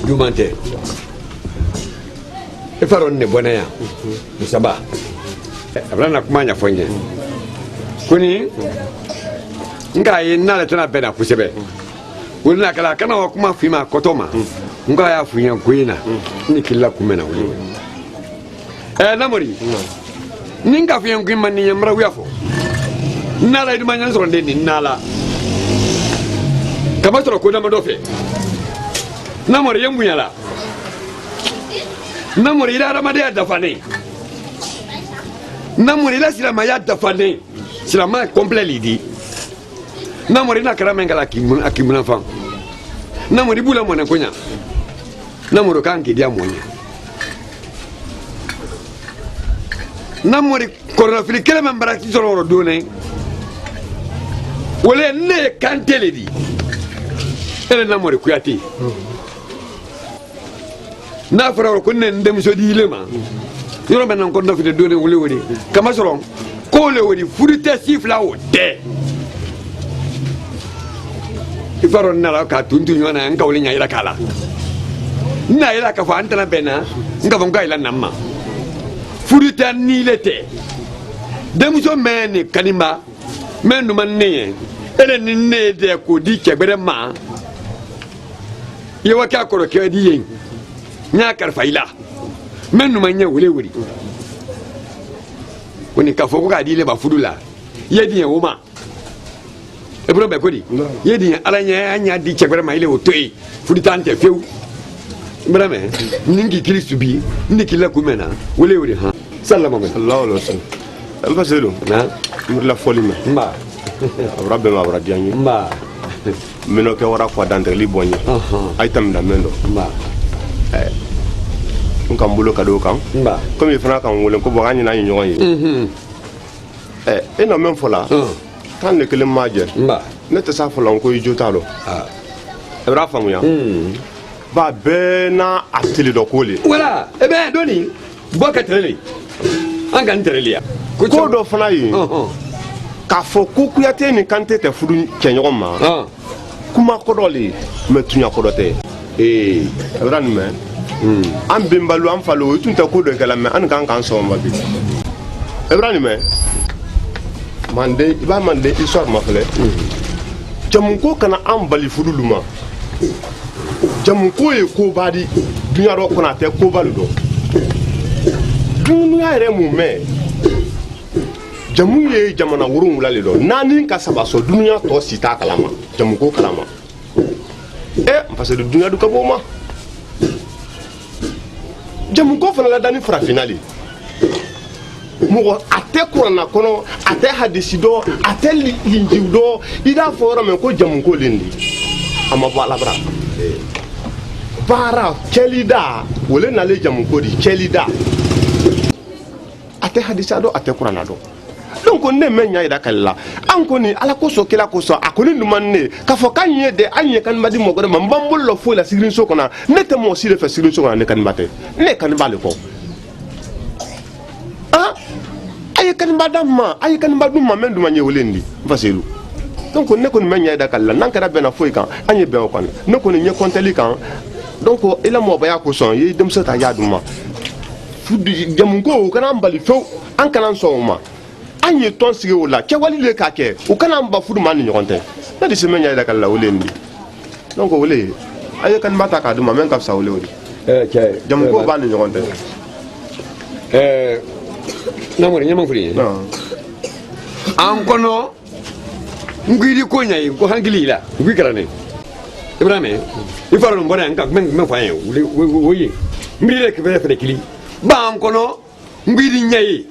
Dumante e farò ne buona ya musaba abrana kuma nya fonye kuni nga ye nale tana bena kusebe wulna kala kana wa kuma fima kotoma nga ya funya kuina ni kila kumena wuli namori ninga funya kuima ni yamra wiafo nala iduma nyan so ndeni nala kama tro ko na madofe namori yembunyala namori ila ramade ya dafane namori ila silama ya dafane silama complet lidi namori na kara mengala akimuna fam namori bula mona konya namori kanki dia monya namori korona fili kele membara ki soro done wole ne kantele di ele namori kuyati na fara ko ne ndem so di lema yoro men nan ko do fi de done wole wori kama soron ko le wori furite sifla o de ifaro na ka tuntu nyona nka wole nya ira kala na ira ka fa antana bena nka von ka ila namma furite ni lete dem so men kanima men no man ne ele ni ne de ko di kegbere ma yewa ka koro ke di yin nya karfaila men no manya wule wuri woni ka foko ka di le ba fudula yedi en woma e bro be kodi yedi alanya anya di chegbere ma ile otoi fuditante feu brame ningi kristu bi ndiki la kumena wule wuri ha sallama men Allah alaihi wasallam alfaselo na la folima mba rabbe ma wara dianyi mba mino ke wara kwa dante li bonyi ay tam da mendo mba nka mbulo kado kan mba comme il fera kan wolen ko bogani na nyon yi e no men fola tan le kele maje mba ne te sa fola ko yotalo e bra famu ya ba be na ateli do kole wala e be doni boka trele anga ntrele ya ko do fana yi ka fo ku kuyate ni kante te fudu kenyo ma kuma kodoli metunya kodote e bra ni me an bimbalu an falo tun ta ko do kala me an kan so ma bi ibrahim mande iba mande histoire ma fele jamun ko kana an bali fuduluma jamun ko e ko badi dunya ro kona te ko balu do dunya re mu me jamun ye jamana wurun wulale do nani ka sabaso dunya to sita kalama jamun ko kalama parce que dunya du ka boma jamu ko fana la dani fara finali mo ate kurana kono ate hadisi do ate linji do ida fora men ko jamu ko lindi ama bala bra para kelida wole na le jamu ko di kelida ate hadisa do ate kurana do donc on ne menya ida kala an ko ni ala ko so kila ko so akoni numanne ka fo kanye de anye kan badi mo gore mbambol lo fo la sigrin so kona ne te mo si le fa sigrin so kona ne kan bate ne kan bale ko ay kan badamma ay kan badumma men duma nye wolendi faselu donc ne ko ni menya ida kala nan kada bena fo kan anye be ko ne ko ni nye konteli kan donc ila mo baya ko son yi dem so ta yaduma fudi jamungo kana mbali fo an kana so ma anye ton sigi wala ke wali le ka ke o kana mba fudu man ni gonte na di semenya ida kala wolendi donc wole ay kan mata ka duma men ka sa wole wori ke jamungo ban ni gonte na mo nyama furi an kono ngiri ko nyai ko hangili la ngui karane Ibrahim il faut non bonne men fayen oui mbiri ke fe kili ba am kono mbiri nyai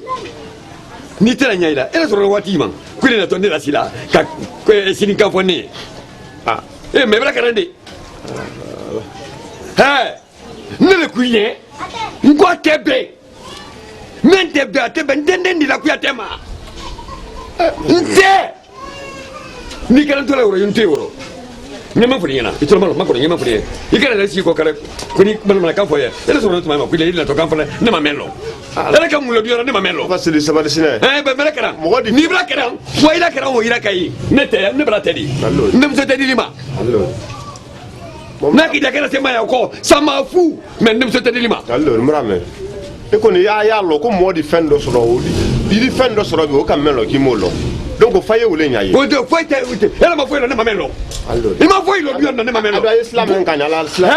ni tela nyai la ele so wati man ko le to ndela sila ka ko sini ka foni ah e me bra karande ha ne le kuye ngo tebe men tebe ndende la kuya tema nte ni kana to la woro yunte woro nyama furi yana itolo malo makoro nyama furi ikana la siko kala kuni mana ka foye ele so ntuma ma kule ile to kan fala ne ma melo ele ka mulo biora ne ma melo fasili sabali sine be mera kara ni bra kara fo ila kara wo ila kai ne te ne bra tedi ne mso tedi lima na ki jakena sema ya ko sama fu men ne mso tedi lima allo mrame e ko ni ya lo ko modi fendo so ro di fendo so ro bi o ka melo ki mo lo donc faye wule nya yi o de foye ele ma foye lo ne ma melo il ma foye lo biora ne ma melo ado islam en kan ala islam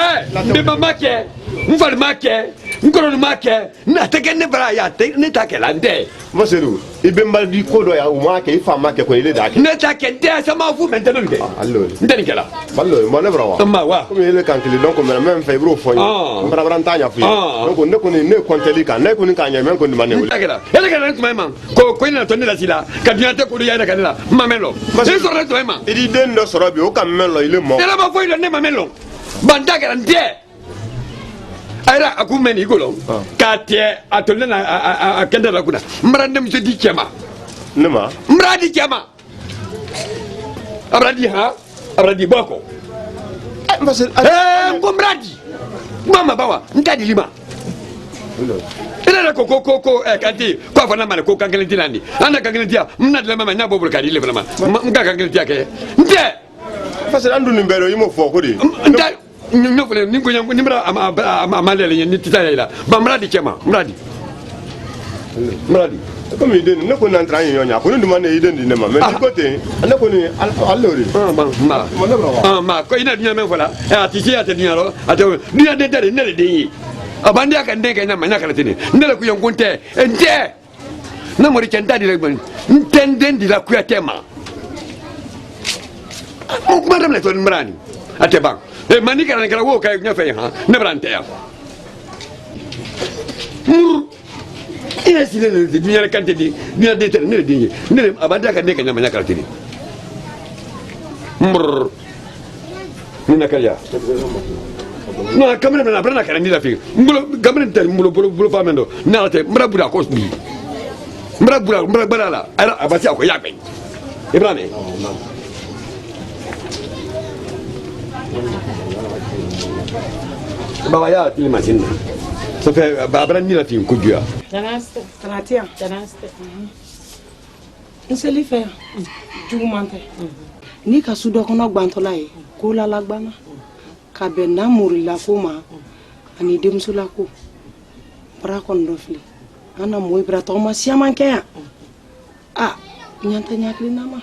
ne ma make mfal make ngoro make na teke ne bra ya te ne ta ke lande Vaseru ibe mbaldi ko do ya o make ifa make ko ile da ke ne ta ke de sama fu maintenant de allo ndeni kala ballo mo ne bra wa ma wa comme ile kan kili donc même fait bro fo mbra bra ntanya fu donc ne ko ni ne konteli kan ne ko ni kan men ko ni mané wule ele kala ntuma man ko ina to ne la sila ka diante ko ya na kanela mamelo e so re to man idi den do soro bi o kan melo ile mo ele ma fo ile ne mamelo banda garante ayra akumeni golo katie atolne na kenda la kuna mrande mse di chama nema mradi chama abradi boko ko mradi mama bawa ntadi lima ele ko kanti ko fa na male ko kangelenti landi anda kangelenti ya mna de mama na bobul kadi le vraiment mga kangelenti ya ke nte parce andu ni mbero yimo fo ko di no fole ni ko nyam ni mra ama lele ni titaya ila ba mradi chema mradi comme iden ne ko nan tra yin yonya ko ni duma ne iden di ne ma mais ko te ne ko ni allori ma ko ina dunya men fola atisi ate dunya ro ate dunya de dare ne de yi abandi aka ndenge na manya kala tini ndele ku yongunte ente na mori kenta di legban ntenden di la ku yatema o kuma ramle to mrani ate bang e mani kala wo kay nya fay ha ne brante ya ina sile le dunya kante di dunya de tere ne de ne abandi aka ndenge na manya kala tini nina kaya no kamera na brana kala ni la fi ngulo gamren tel ngulo bolo famendo na te mbra bura ko bi mbra bala la ara abati ko yakbe ibrahim baba ya ti machine so fe babra ni la fi ko jua Janaste. Nseli fe jugumante. Ni ka sudo kono gbantola e ko la lagbana. Ka be na muri la ko ma ani demsula ko. Bra kon do fli. Ana moy bra to ma siaman ke ya. Ah, nyanta nyakli na ma.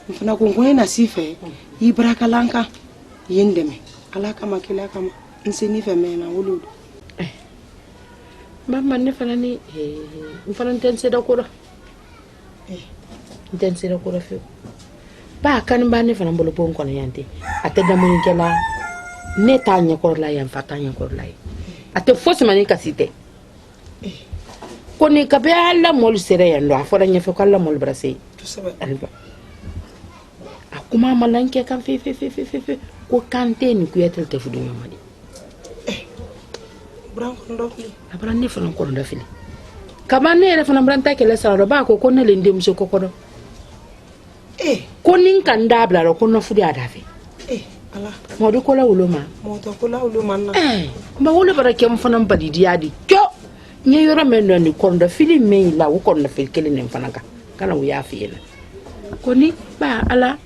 Mfana ko ngone na sife. Ibra kalanka yendeme. Ala kama kila kama nseni fe mena wuludu. Mama ne fana ni mfana ntense da kura ntense da kura fi ba kan ba ne fana bolo pon kono yanti ate da mun kala ne tanya kor la yan fatanya kor la ate fosse mani kasite koni ka be alla mol sere yan do afora nya fe kala mol brase alba akuma malanke kan fe ko kante ni ku yetel te fudu nyamadi abran ne fana ko ndo fili kamane re fana branta kele sala ba ko ne le ndem so kokodo ko nin kan dabla ro ko no fudi adafe ala modu ko la uluma na ma wolo bara kem fana mbadi diadi kyo nye yoro men no ni ko ndo fili me la wo ko no fili kele ne fana ka kana wo ya fi na ko ni ba ala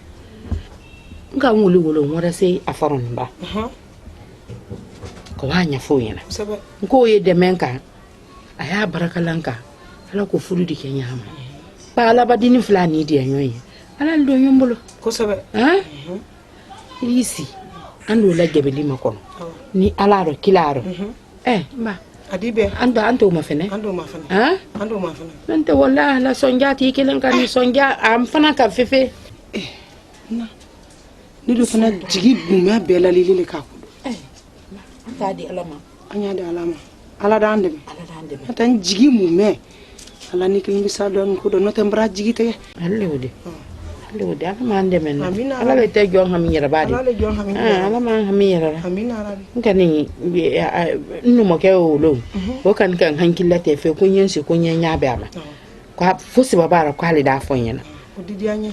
nga nguli wolo ngora se afaron ba ko wanya foyena ko ye de menka aya barakalanka ala ko fulu di kenya ma ba ala badini fulani di anyoy ala ndo nyombulo ko sabe risi ando la gebeli makono ni ala ro kilaro ba adibe ando ma fene nante wala la sonjati kelen kan ni sonja am fana ka fefe na ni do fana jigi bumɛ bɛɛ la lili le ka kudu an t'a di ala ma an y'a di ala ma ala d'an dɛmɛ n'o tɛ n jigi mumɛ ala ni kelen bɛ sa dɔɔni ko dɔn n'o tɛ n bara jigi tɛ ale o de ala m'an dɛmɛ na ala le tɛ jɔn hami yɛrɛ b'a de ala m'an hami yɛrɛ la n kɔni n numukɛ y'o lo o kɔni ka n hankilila tɛ fɛ ko n ye n se ko n ye n ɲa bɛ a ma fo saba b'a la k'ale d'a fɔ n ɲɛna o didi an ye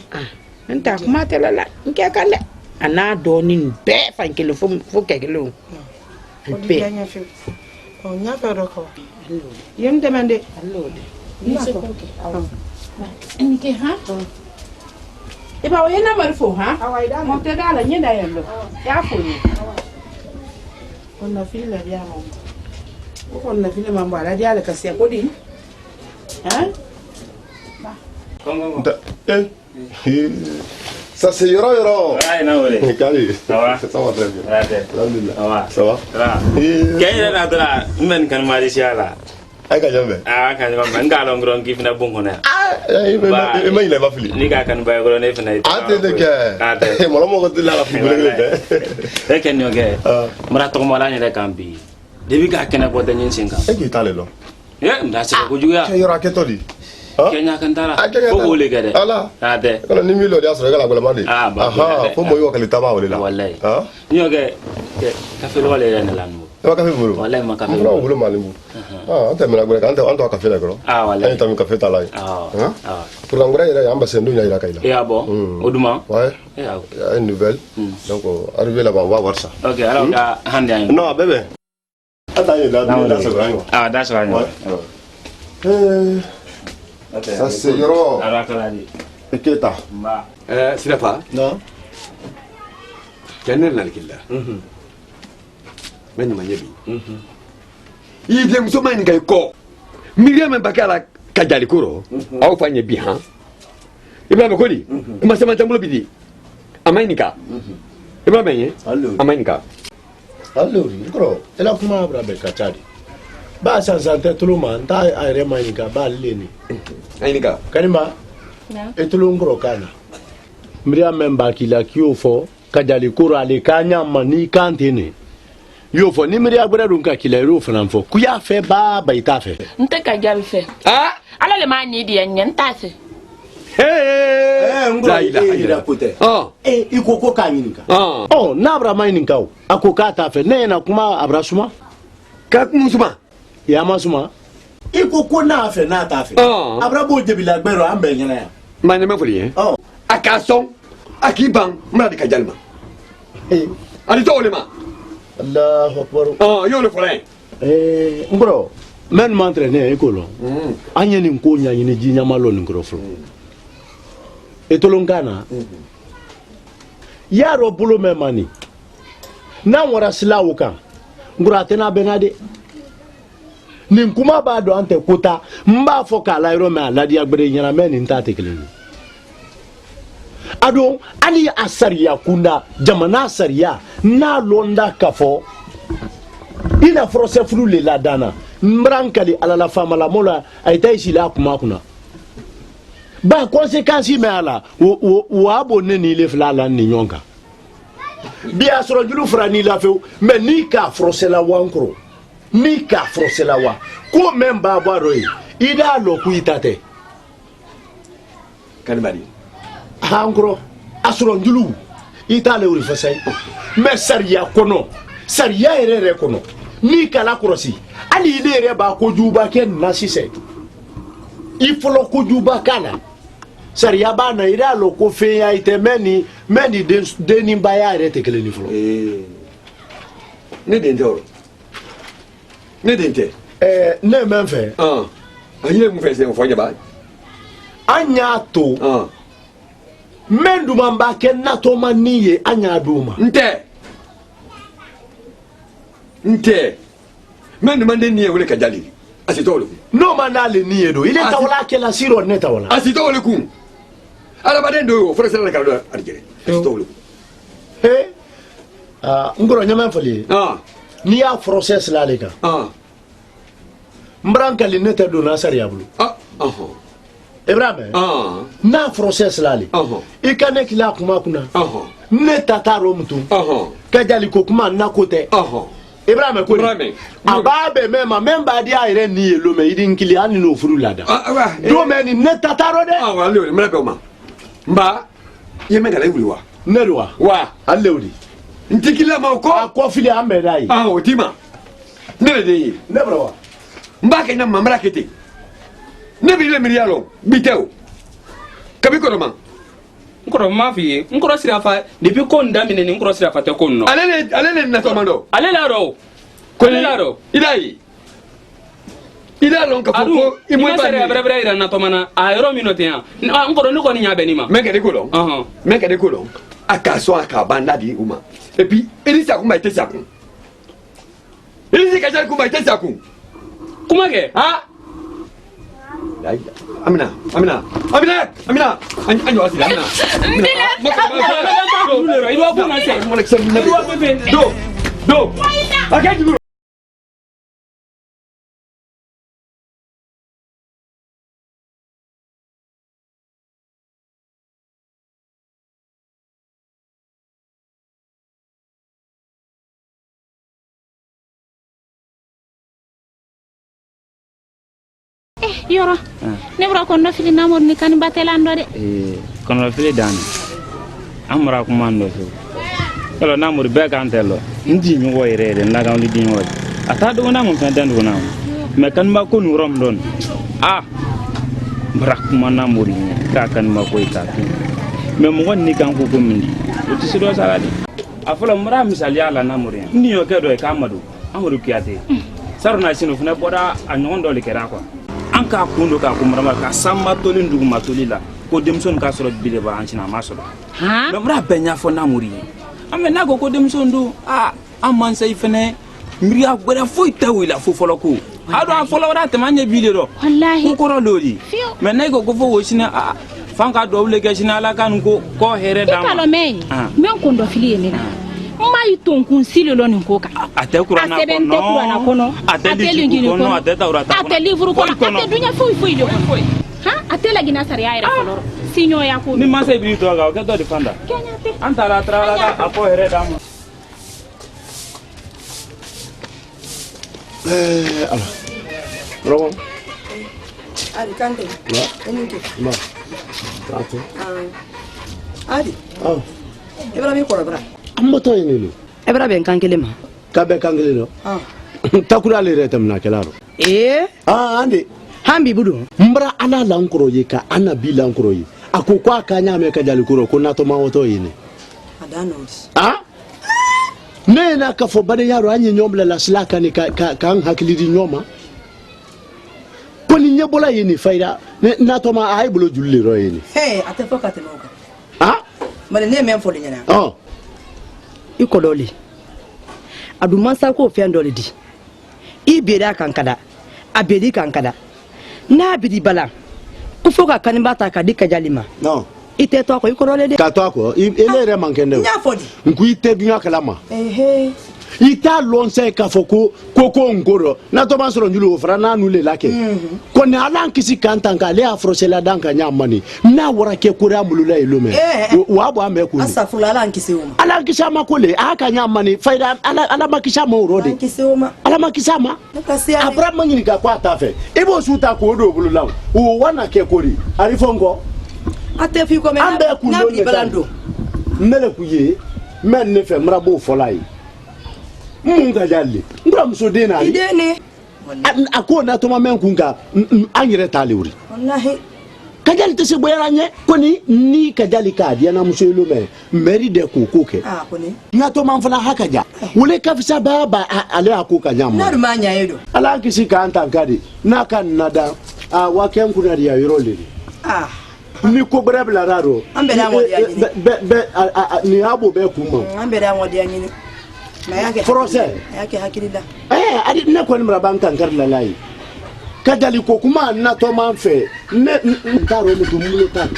n ta kuma tɛ la n kɛ kan dɛ a n'a dɔɔni bɛɛ fan kelen fo kɛ kelen o didi an ye fewu n y'a fɛ dɔ ka wa ye n dɛmɛ de n kɛ han iba o ye namari fo ha mo te dala nye da yendo ya fo ni on na fili la dia mo ko on na fili mambo ala dia le kasi ko di hein ça c'est yoro ay na wole kali ça va très bien alhamdulillah ça va kay na dara men kan mari siala ay ka jambe kan jambe ngalo ngron ki fina bungo na ma ile ma fili ni ka kan bay gro ne fina ate de ke mo mo ko dilla la fi gele de e ken yo ge mara to mo la ni de kambi debi ka kena ko danyin singa e ki tale lo nda se ko juya ke yoro ke to di kenya kan dara ko wole ge de ala ade kono ni milo dia so gala gola mande aha fo mo yo kali tama wole la wallahi ni yo ge ka fe lo wale ne lan mo wa ka fe buru wallahi ma ka fe buru buru malimbu anta mena gure kan anta ka fe la gro wallahi anta mi ka fe tala pour l'angura ira yamba sendu nya ira kaila ya bon oduma ouais ya une nouvelle donc arrivé là-bas on va voir ça ok alors da hande an non bébé attends da so rango da so rango ça c'est yoro ara kala di eketa ba sidafa non kenner nalkilla men ma yebi yi dem so man kay ko miriam bakala kajali kuro aw fanye bi ha ibrahim ko di ma sama tambulo bi di amainika ibrahim ye amainika allo ngro ela kuma abra be kachadi ba san sante tuluma nta ayre mainika ba leni ainika kanima etulu ngro kana miriam memba kila kiyo fo kajali kuro ale kanya mani kantene yo fo ni miriam gbere dun ka kila ro fana fo ku ya fe ba ita fe nte kajali fe ala le ma ni di enyen tase ngro ila pote ikoko kanyinika na abra mainika o akoka ta fe ne na kuma abra suma ka kumusuma ya masuma ikoko na fe na ta fe abra bo debila gbero ambe nyana ya mane me foli hein akason akiban mra de kajalma ali to le ma Allahu akbar yo le fole ngro men m'entraîner ekolo anya ni ko nya ni ji nyama lo ni ngro fro etolongana yaro bulo me mani na wara silawo kan ngro atena benade nin kuma ba do ante kota mba fo kala iro me aladi agbere nyana me ni ntate keleni ado ali asariya kunda jamana asariya na londa kafo ina frose fulu le la dana mbrankali ala la fama la mola aita isila kuma kuna ba conséquence me ala wo abonne ni le flala ni nyonka biya soro julu frani la fe mais ni ka frose la wankro ni ka frose la wa ko memba baro ida lo ku itate kanbadi hankro asoro njulu itale uri fasai me sariya kono sariya ere kono ni kala krosi ali ile ere ba ko juba ken na sise ifolo ko juba kana sariya ba na ira lo ko fe ya ite meni deni baya ere tekele ni folo ne dente ne dente ne menfe ayi mu fe se fo jaba anya to mendu mamba ken na to maniye anya duma nte mendu mande niye wole kajali asitolo no manale niye do ile tawala kela siro ne tawala asitolo ku ala baden do fo sala ka do arjere asitolo ngoro nyama fali ni ya process la leka mbranka li ne te do na sariya bulu Ibrahim n'a process lali I ka ne kila kuma kuna ne tata romtu ka jali ko kuma na kote Ibrahim ko ababe mema memba dia ire ni yelo me idin kili ani no furu lada do me ni ne tata ro de wale me ko ma mba ye me gale wulwa ne ruwa wa allewdi ntikila ma ko fili ambe dai o tima ne de ne bro mba ke na mamra kete ne bi le mirialo biteo kabi ko ma nkoro ma fi nkoro sira fa depuis ko ndamine ni nkoro sira fa te ko no ale na tomando ale la ro ko la ro ila lon ka ko imo ba ni bra ira na tomana a ro minote ya nkoro ni ko ni nya be ni ma me ke de ko lo akaso akabanda di uma et puis elisa kuma ite sakun elisa ka jar kuma ite sakun kuma ke Amina anjo asila Amina do akaji Yoro ne bra ko no fili namor ni kan batelando de kono fili dani amra ko mando so kala namor be kan telo ndi mi wo irede ndaga ndi di wo ata do na mo tan do na me kan ma ko nurom don brak ma namor ni ka kan ma ko ita me mo wonni kan ko ko mindi o ti sido saladi afala mura misali ala namor ni yo kedo e kamadu amuru kiyate saruna sino funa boda anyon do le kera ko anka kundo ka kumrama ka samma tolin duguma tolila ko demson ka soro bile ba anchina masoro no mra benya fo namuri ame nago ko demson do amman sai fene miriya gbere fo tawila fo foloko ado an folo wada tamanye bile do wallahi ko ro lori me nago ko fo wosina fanka do wule sina ala kan ko here dama kalo me men ko ndo fili ni mai ton kun sile lo ni ko ka ate kurana ko no ate livru ko no ate taurata ate livru ko ate dunya fui do ate la gina sari ayra ko loro sinyo ya ko ni ma sai bi to ga do defanda antara tra la apo here dama ala robo ali kante enike ma tato ali ebra mi ko bra amboto yini ebra ben kankele ma kabe kankele no takura le retam na kelaro ande hambi budu mbra ana lankoro ye ka ana bi lankoro ye akokwa kanya me ka jali kuro ko na to mawoto yini adanos ne na ka fo bade yaro anyi nyomla la slaka ni ka an hakili di nyoma ko ni nyebola yini faida na to ma ay bulo julli ro yini ate fokate moka mane ne men fo nyana ikololi adu mansa ko fendoli di ibeda kankada abedi kankada na bidi bala ku foka kanibata ka dika jalima ite to ko ikolole de ka to ko ele re mankende nku ite dunya kalama ita lonse ka foko koko ngoro na to ban soro njulu ofra na nule lake ko ne alan kisi kantanka le afrosela danka nyamani na wara ke kura mulula ilume wa bo ame ku asafula alan kisi uma alan kisa makole aka nyamani faida ala makisa mo rode ala makisa ma abra manyini ka kwa tafe ibo suta ko do bulula o wana ke kori arifongo ate fi ko me na bi balando mele ku ye men ne fe mrabo folai munga jalle ndram so dena idene akona to ma men kunga anyere taliuri wallahi kajali tese boyaranye koni ni kajali ka dia na muselo me meri de kokoke koni na to man fana hakaja wule kafisa baba ale akoka nyama na manya yedo ala kisi ka antankadi na kan nada waken kuna dia yorole ni ko brebla raro ambela ngodi anyini ni abo be kuma ambela ngodi anyini Frose yake hakilila adi ne ko nimra bankan kar la lai kadali ko kuma na to man fe ne taro mutu mulo tan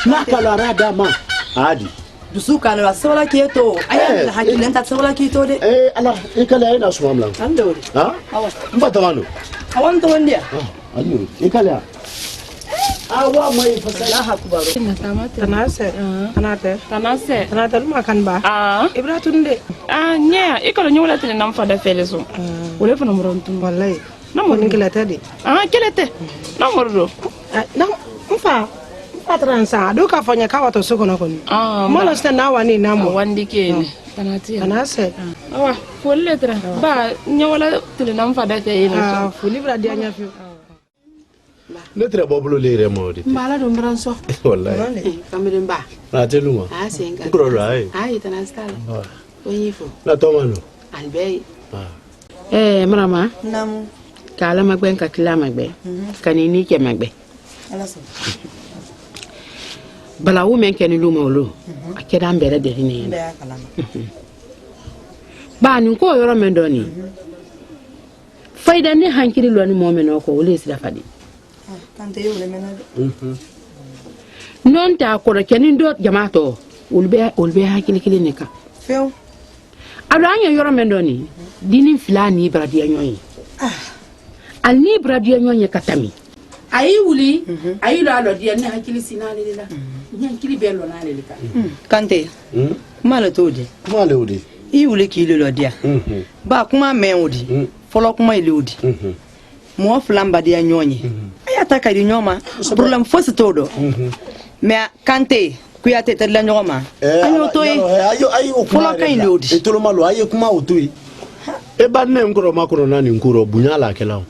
na kala rada ma adi dusu kana la sola kieto aya hakilenta sola kieto de ala ikala ina sumamla andori mbata wano awanto ndia ali ikala awa mai fasala hakubaru Tamate. tanase Tanate luma kan ba ibra tunde Nya, ikolo nyola tele nam fada feleso. Wole fana murontu. wallahi Na mo ngila tadi kelete. Na mordo. na mfa atransa do ka fanya ka wato soko na koni mala sta na wani na mo Wandi kene. Tanate. tanase Awa, folle tra. Ba nyola tele nam fada feleso. fu libra dia nya fi ne tire boblo lere modi mbala do mbranso wallahi kamirin ba na teluma senga ngro rai ai tanastala oyifo na tomano albei marama nam kala magben ka kila magbe kanini ke magbe alaso bala wo men ken luma lo akeda mbere de ni be kalama ba ni ko yoro men doni fayda ni hankiri lo ni momeno ko wole sida fadi kante yo le menade non ta ko kenin do jamaato ulbe hakili kili ne ka feo ado anya yoro men doni dinin filani bradia nyoyi al ni bradia nyoyi katami ayi wuli ayi lo alo dia ni hakili sinale la ni hakili be lo nale lika kante mala todi male odi i wule ki lo dia ba kuma men odi folo kuma ile odi mo flamba dia nyonyi ayata ka di nyoma problem fosi todo me kante kuyate tedla nyoma ayo toyi ayo folo kan ile odi etolo malo ayo kuma otoi e banne ngoro makoro nani ngoro bunyala kelao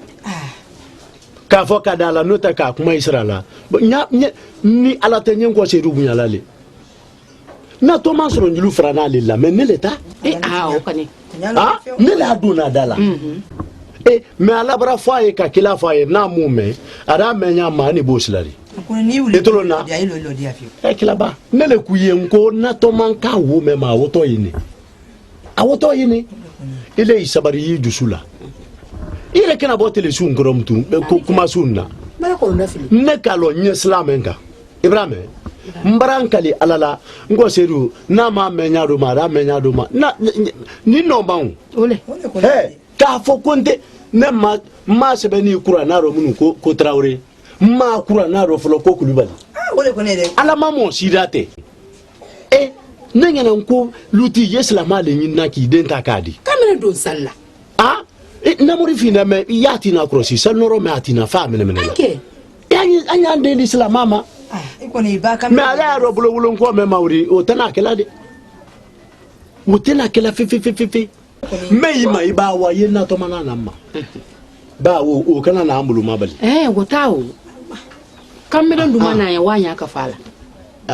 ka fo kadala nota ka kuma israla ni ala tenyen ko seru bunyala le na to masoro njulu frana le la mais ne leta o kane ne la dona dala me ala bara faye ka kila faye na mume ara menya mani boslari ni wule etolo na ya ilo lo dia fi kila ba ne le kuyen ko na to man ka wo me ma woto yini awoto yini ile isabari yi dusula ire kana botele sun gromtu kuma sunna mara ko na fili ne kalo nye slamenka ibrahim mbarankali alala ngo seru na ma menya do ma ra menya do ma na ni no baun ole ka fo konte ne ma sebe ni kura na ro munu ko traore ma kura na ro folo ko kulubali ole ko ne de ala mamo sidate ne ngena ko luti yesla ma le nyina ki den takadi kamene do salla na muri fina me yati na krosi sanoro me atina fa mene mene la okay anya de l'islam mama iko ni ba me ala ro bulo ko me mauri o tana kala de o tana kala fi me yima iba wa yena to mana na ma ba o kana na ambulu mabali wotao kamera nduma na ya wanya kafala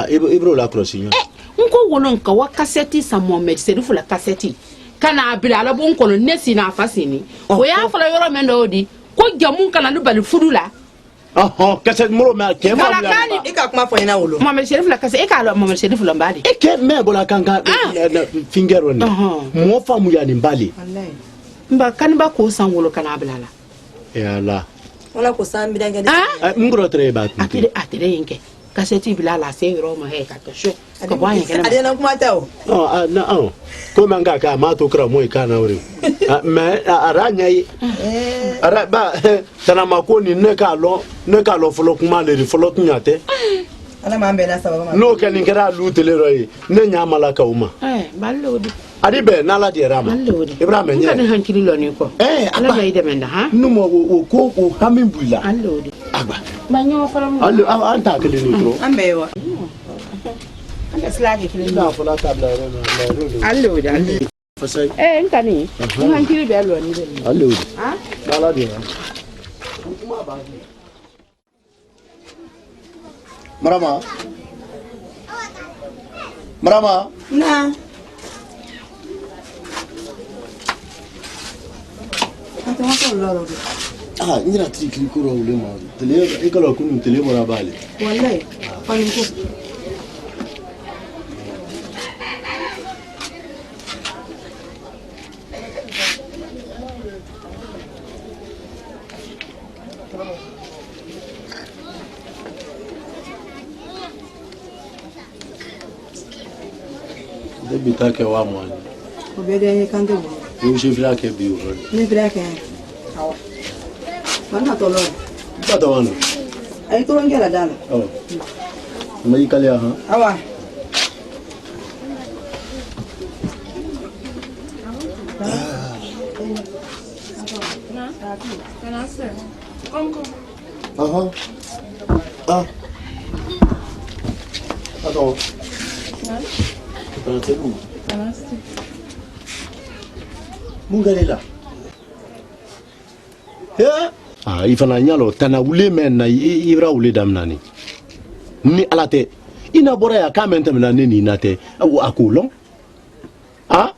ibro la krosi nyo nko wonon ka wa cassette sa Mohamed Serif la cassette kana abira la bon kono nesi na fasini o ya fala yoro mendo odi ko jamun kana lu bali fudula cassette moro ma ke ma e ka kuma fo ina wolo Mohamed Serif la cassette e ka Mohamed Serif la mbali e ke me bola kanka finger on mo famu ya ni mbali wallahi mba kanba ko san wolo kana abila la ya la wala ko san bi danga ngro tre ba atire yinke cassette bila la se yoro ma he ka to sho ko banya kana ade na kuma tawo ko manga ka ma to kra moy kana wori me aranya yi ara ba tana ma ko ni ne ka lo folo kuma le folo kunyate ala ma mbena sababa no ke ni kera lu tele royi ne nya mala ka uma balodi adi be na la di rama ibrahim nya kan hankili lo ni ko ala bay de menda ha no mo ko hamin buila allodi agba banyo faram allo anta kele ni tro ambewa anda slage kile na fola tabla allodi fasai nkani hankili be lo ni de allodi na la di marama na ngira trikli ko ro le ma tele e kala kunu tele mora bale wallahi fani ko debi ta ke wa mo ani o be de kan de bo yo je vla ke bi o ne bra ke awa mana to lo ba to wano Ay turun kala dala. Oh. May kaliya ha? Awa. Aha. Ah. Attends. C'est bon. Mun gare la. Ah, ifana nyalo tana wule men na ibra wule damnani. Ni alate. Ina bora ya kamenta mena ni nate. Akulon. Ah?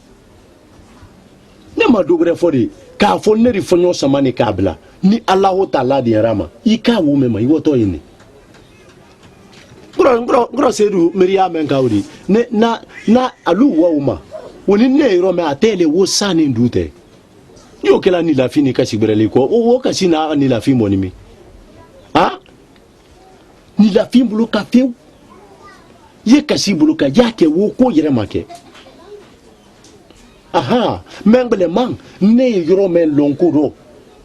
Ne ma dogre fodi. Ka fo neri fonyo samani kabla. Ni Allahu Ta'ala di rama. Ika wo mema iwoto yini. Gro sedu Maria men kawdi. Ne na alu wa uma. Woni ne ro me atele wo sani ndute. Yo kela ni la fini kasi berele ko. O kasi na ni la fi monimi. Ha? Ni la fi bulu ka feu. Ye kasi bulu ka yake wo ko yere make. Aha, mengbele mang ne yoro men lonkuro.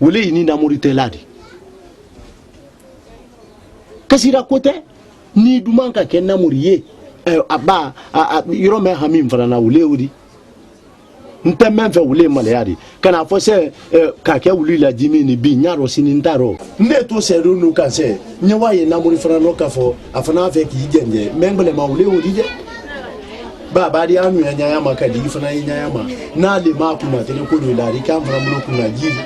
Wule ni na morite ladi. Kasira kote ni dumanka ken na muriye. Aba yoro men hamim fana wule udi. Nte men fe wule malayadi. Kana fo se ka ke wuli la jimi ni bi nyaro sini ntaro. Nde to se runu kan se nyawa ye na muri fana no ka fo afana fe ki genje mengbele ma wule udi je. Ba di anu ya nyaya maka di fana nyaya ma na le ma kuma tele ko do la ri kan fana mu kuna jiri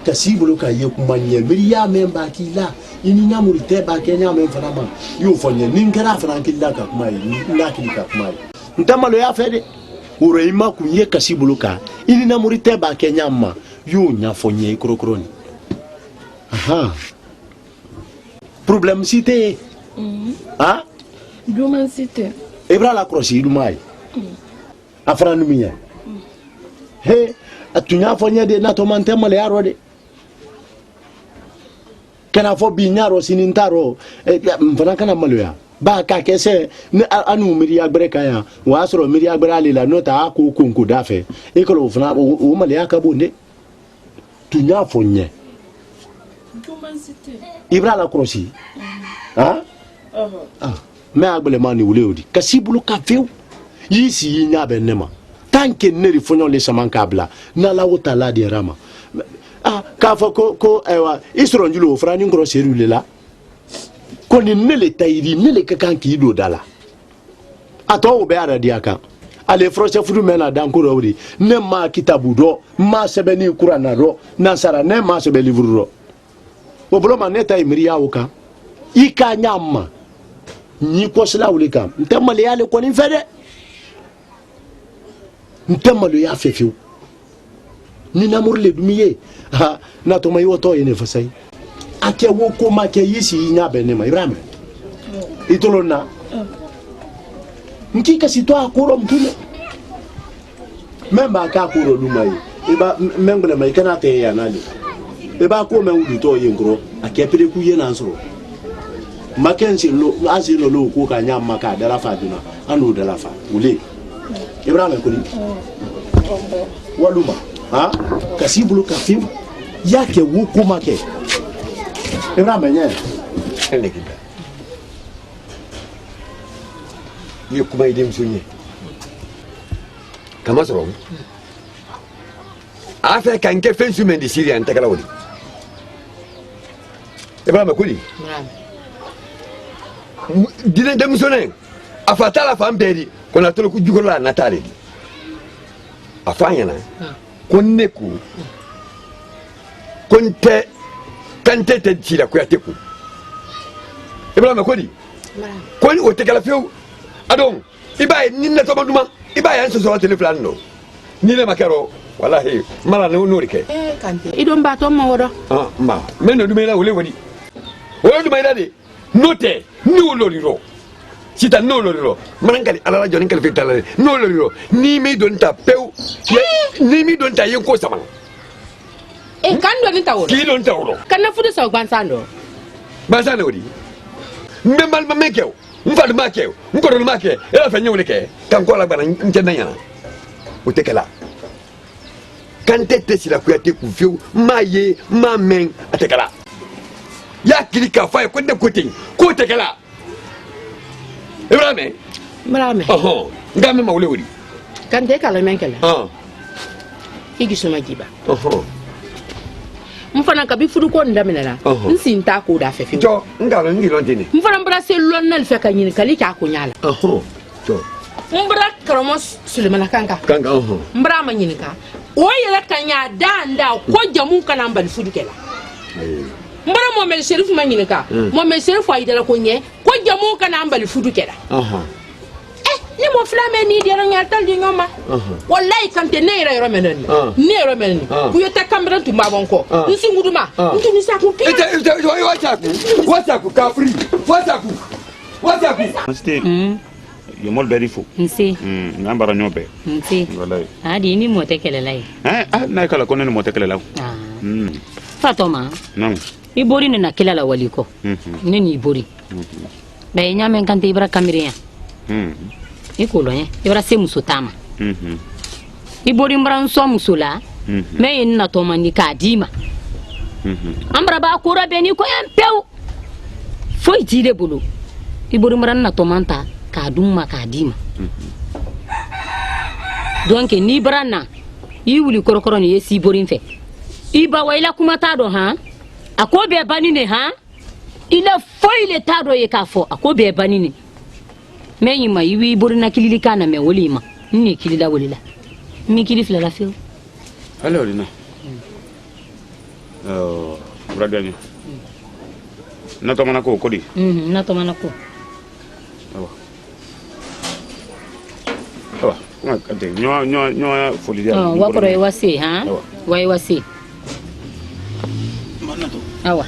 kasi bulu ka ye kuma nye miriya memba kila ini na muri te ba kenya men fana ma yo fonye ningara fana kila ka kuma yi na kila kuma yi ntamalo ya fede uro ima kunye kasi bulu ka ini na muri te ba kenya ma yo nya fonye krokroni aha problem site ah Duman cité. Ebra la crosse dumai. Afra numinya. He atunya fonya de na to mante male yaro de. Kana fo bi nyaro sinintaro mfana kana maloya. Ba ka kese ne anu miri agbere kaya wa asoro miri agbere alila nota ako konko dafe. Ekolo fana o male akabonde. Tunya fonya. Duman cité. Ebra la crosse. Ah? Ah, me agbele mani wule odi kasi bulu ka feu yisi yinya benema tanke neri fonyo le saman kabla na la wota la di rama ah ka fa ko ewa isro njulo frani ngro seru le la ko ni nele tayiri nele ka kan ki do dala ato be ara di aka ale froche fudu mena dan ko rawdi ne ma kitabu do ma sebeni qur'ana do na sara ne ma sebe livre do bo bolo ma ne tay miriya wuka ika nyamma ni posla wuli kam ntemale yale ko ni fede ntemale ya fefiu ni namur le dumiye ha na to mai woto yene fasai ake wo ko ma ke yisi nya benema ibrahim itolona nki kasi to akuro mtume memba ka akuro lumai iba mengbele mai kana te ya nali iba ko men wudu to yengro ake pere ku yena ansoro Makensi lo asi lo ko ka nya maka dara fa dina anu dara fa wule Ibrahim ko ni waluma ha kasi bulu ka fim yake wo ko make Ibrahim nya ende kita ye kuma idem sunye kama soro afa kan ke fensu men di Syria antakala wuli Ibrahim ko ni dine demusone afata la fam beri kona tolo ku jugola natale afanya na konneku konte kante te tira ku yateku Ibrahim ko di koni o tekala feu adon ibaye ninna to banduma ibaye an so so tele plan no ni le makaro wallahi mala no rike kante idon ba to ma wodo ah ma meno dumela wole wodi wole dumela de note no loriro sita no loriro manankali alala joni kali fitala no loriro ni mi don ta pew ni mi don ta yenko sama kan do ni tawro ki don tawro kan na fude saw bansando wodi mbal ma mekew mfal ma kew ngoro ma ke e fa nyewle ke kan ko la bana ntenna yana o tekela kante te sila kuyate ku fiu ma ye ma men atekala ya kilika fa ko de kotin ko tekala Ibrahim ngame mawle wuri kante kala men kala igi suma jiba mfana kabi fudu ko ndamina la nsinta ko da fefe jo ngalo ngilo ndini mfana mbra se lonnal fe ka nyini kali ka ko nyala jo mbra kromos sulemana kanka mbra ma nyini ka o yele kanya danda ko jamu kana mbal fudu kela mbra mo mel sherif ma nyini ka mo mel sherif ay dala ko nye ko jamu kana mbal fudu kela ni mo flame ni dira nyatal di ngoma wallahi kante ne ira menni ne ira menni ku yota kamera tu mabon ko nsi nguduma ntu ni saku pi wasaku kafri wasaku Masti yomol beri fo nsi ngambara nyobe nsi wallahi adi ni mote kele lai na kala ko ne mote kele law Fatoma non ibori na kila la waliko ni ibori be nyame kante ibra kamera ikolo ye ibra se musotama ibori mbran so musula me yin na to mani ka dima ambra ba ko rabe ni ko en pew foi tire bulu ibori mbran na to manta ka dumma ka dima donc ni brana yi wuli korokoro ni yesi ibori nfe iba waila kuma ta do ha akobe bani ne ha ila foi le ta do ye ka fo akobe bani ne me yima yiwi burina kilili kana me wolima ni kilila wolila mi kili fla la fio alors dina bradani na to manako kodi na to manako awa ngate nyo foli dia wa ko wasi ha wa wasi manato awa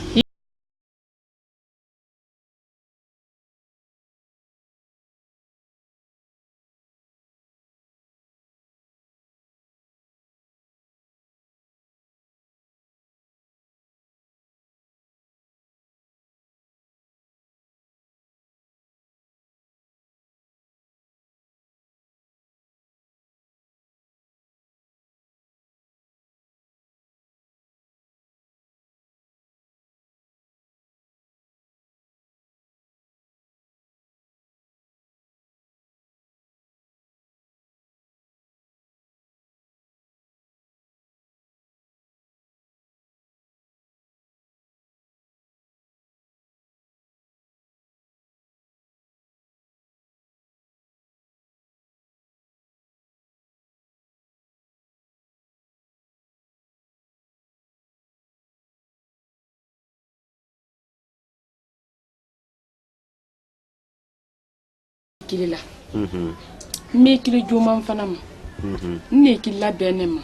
kilila me kili juma fana ma ne kila benema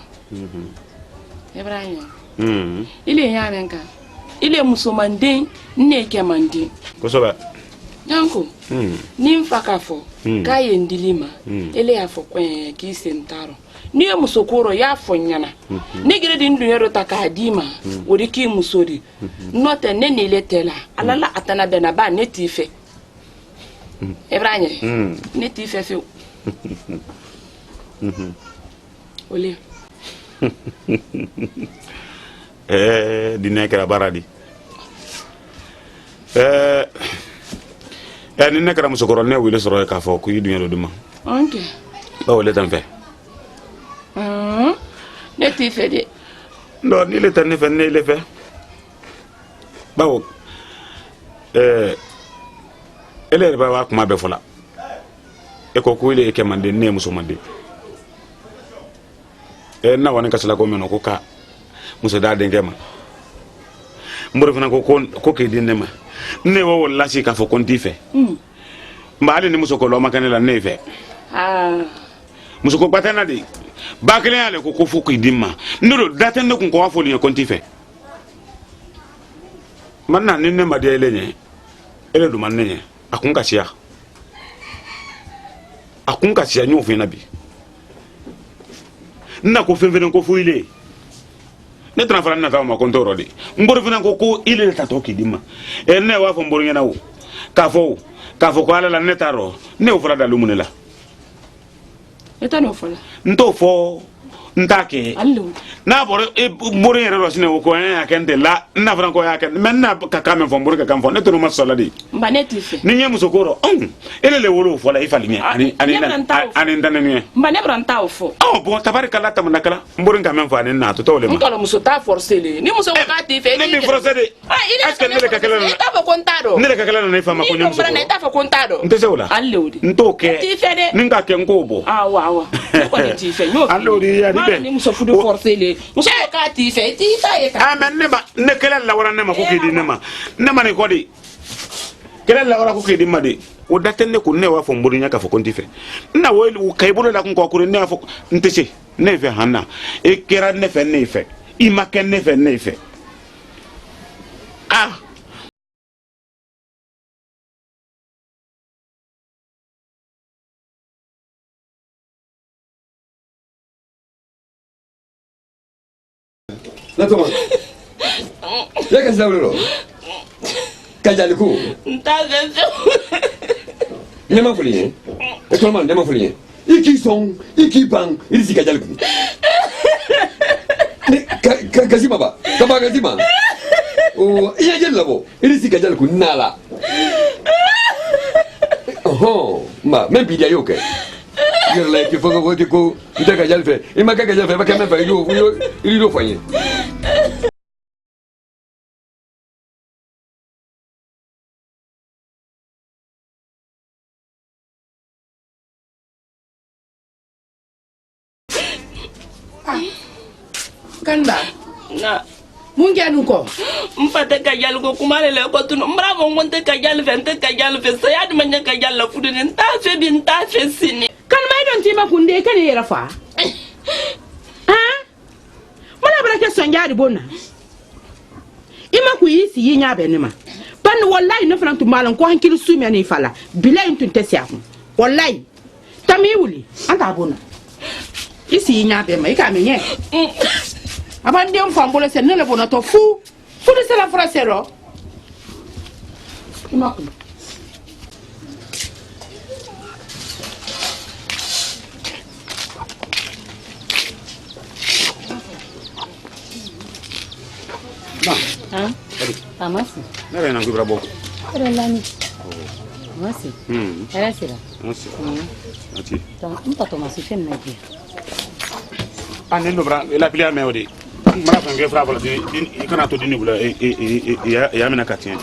Ibrahim ile yarenka ile musomande ne kemande ko soba yanko ni mfaka fo ka ye ndilima ile ya fo kwen ki sentaro ni e musokoro ya fo nyana ne gire di ndunyero takadima wori ki musori note ne ni letela alala atana bena ba ne tife Ibrahim ne tife fe ole dina kera baradi ni ne kera musokoro ne wile soro ka fo ku yidu yelo duma okay ba wole tan fe ne tife de no ni le tan fe ne le fe bawo ele ba wa kuma be fola e ko ku ile ke mande ne muso mande na woni kasala ko meno ko ka muso da de ngema mboro fana ko ke dinne ma ne wo wala si ka fo konti fe mbali ni muso ko lo makane la ne fe muso ko patana de bakle ale ko fo ko dimma ndoro data ne ko wa fo ni konti fe manna ni ne ma de ele du man ne akun ka sia nyo fe na bi na ko fenfene ko fu ile ne tana fara na ta ma kontoro de mboro fina ko ile ta to kidima ne wa fo mboro ngena wo ka fo ko ala la ne taro ne o fara da lumunela eta no fala nto fo ntake allo na bor bori yere ro sine ko ya kende la na fran ko ya kende men na ka kam fo bor ka kam fo ne to ma saladi mbaneti fe ni nyem sokoro ele le wolo fo la ifali ni ani ndane ni mbane branta ofo bon tabarikalla tamna kala bor ka men fo ani na to tole ma ngalo muso ta forcele ni muso ka ti fe ni mi forcele est-ce que ne le ka kala na ta fa contado ne le ka kala na ifa ma ko nyem sokoro na ta fa contado ntese wala allo di ntoke ti fe de ninga ke ngobo wa ko ni ti fe no allo di ya di be ni muso fudu forcele muso ka ti fe ti ta ye ka amen ne ba ne kala la wara ne ma ko kidi ne ma ne ko di kala la wara ko kidi ma di o datende ko ne wa fo mburi nyaka fo konti fe na wo kay bolo la ko ko ne fo ntese ne fe hanna e kera ne fe ne fe i ma ken ne fe ne fe Natoma. Ya ka sabulero. Kajaliku. Ntaga. Nema fuliye. E to man nema fuliye. Iki song, iki bang, iri kajaliku. Kazima ba. Kaba kazima. Oh, iya jella bo. Iri kajaliku nala. Ma, même bidia yoke. Yo le que faut que ko ndaka jalfe. Ima ka jalfe ba ka me ba yo iri do fanye. Kanda na mungi anu ko mfate kajal ko kumale le ko tunu bravo ngonte kajal fe sayad manya kajal la fudu ni nta fe sini kan mai don ti makunde kan yera fa mana barake sonjaari bona ima ku yisi yinya benema pan wallahi no fran tumalan ko hankilu sumi ani fala bilayin tun tesiaku wallahi tami wuli anta bona isi yinya be mai ka menye abande on fambole se nele bona to fu de sera frasero ima ku Amasi. Nere na ngibra boko. Era lani. Amasi. Era sira. Amasi. Ati. Então, toma se fem media. Ani no bra, ela plia me odi. Mara fa ngefra bala di kana to dini bula ya mina katien.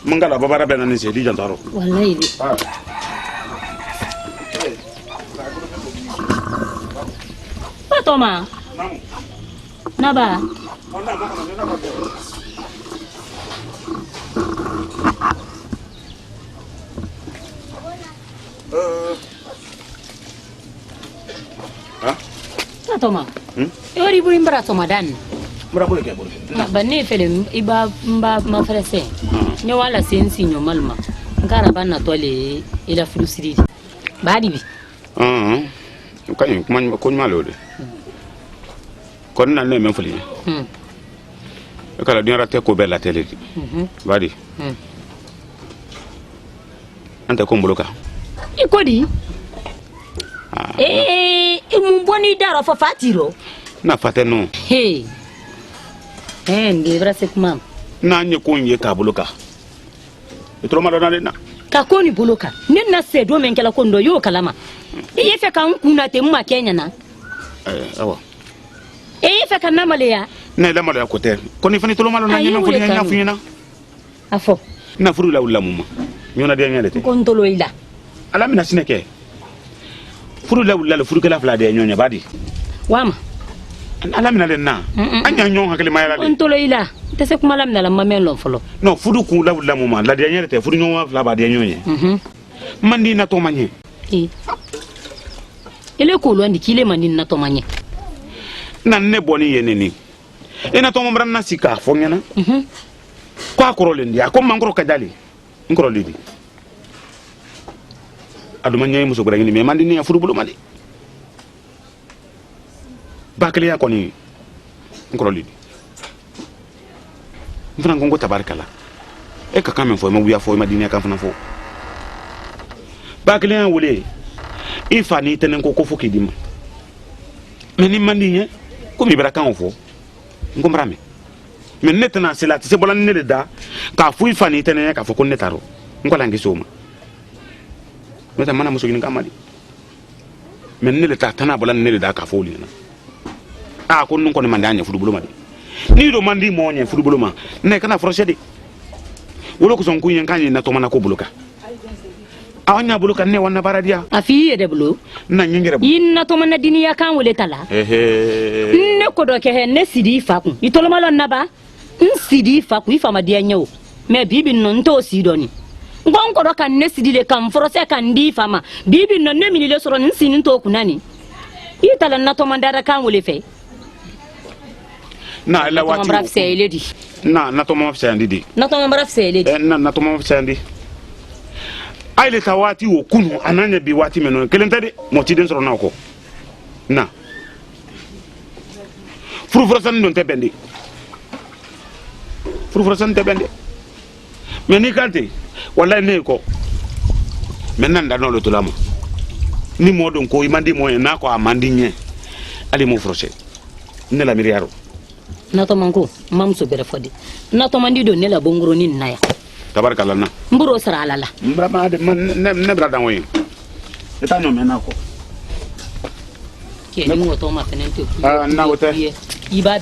Mangala babara bena ni se di jantaro. Wallahi di. Pa toma. Naba. Toma. Ori buri mbara toma dan. Mbara buri ke buri. Ba ne fele iba mba ma frese. Ne wala sensi nyo malma. Ngara bana tole ila frusiri. Ba di bi. Kan kuma ko malo de. Ko na ne men fuli. Kala dinara te ko bella tele. Ba di. Anta ko mbuluka. Ikodi. Mumboni daro fa fatiro na fate no ngebra sek mam na nye kunye ka buluka itro madona na ka koni buluka nenna se do men kala kondo yo kalama yefe kan kuna te mma Kenya na awa yefe kan na maleya na la maleya ko te koni fani to malo na nyema funi nya funyina afo na furu la ulamuma nyona de nyalete kontolo ila ala mina sineke furu la furu kala fla de nyonya badi wama ala mina le na anya nyon hakele mayala de kontolo ila te se kuma la mina la mamelo folo no furu ku la muma la de nyalete furu nyon fla ba de nyonya mandi na to manye ele ko lo andi kile mandi na to manye nan ne boni yeneni ena to mo na sika fo ngena ko akoro le ndia ko mangoro kadali ngoro lidi aduma nyay muso gura ngini me mandi ni afuru bulu mandi bakali ya koni ngoro lidi mfana ngongo tabarkala e ka kamen fo ma wiya fo ma dini ka fana fo bakali ya wole ifani tenen ko fo kidima meni mandi nye komi bara kan fo ngombra me mais ne tana sila ti se bolan ne de da ka fu fani tene ka fo ko ne taro ngola ngi soma no ta mana muso gini kamali mais ne le ta tana bolan ne de da ka fo li na a ko nun ko ne mandanya fu dubulo ma ni do mandi mo nya fu dubulo ma ne kana forcé de wolo ko son ku yen kan na to mana ko buluka awanya buluka ne wanna baradia afi yede bulu na nyingere inna to mana diniya kan wole tala ne ko do ke he ne sidi faku itolo malo naba sidi faku ifa madia nyawo me bibi non to sidoni ngon ko do kan ne sidi le kan forose kan di fama bibi non ne minile soro nsini to kunani itala na to mandara kan wole fe na la wati braf se ledi na to mo fse andi na to braf se ledi na to mo fse andi ay le tawati wo kunu ananya bi wati meno kelenta de moti den soro na ko na furufurasan don te bende furufurasan te bende mais ni kante wallahi ne ko menan da no lo tulama ni modon ko imandi moyen na ko amandi nye ali mo frosé ne la miriaro na to manko mamso bere fodi na to mandi do ne la bongoro ni naya tabarkalla na mburo sara alala brama de ne brada woyin eta no mena ko ke ni mo to ma fenente na wote iba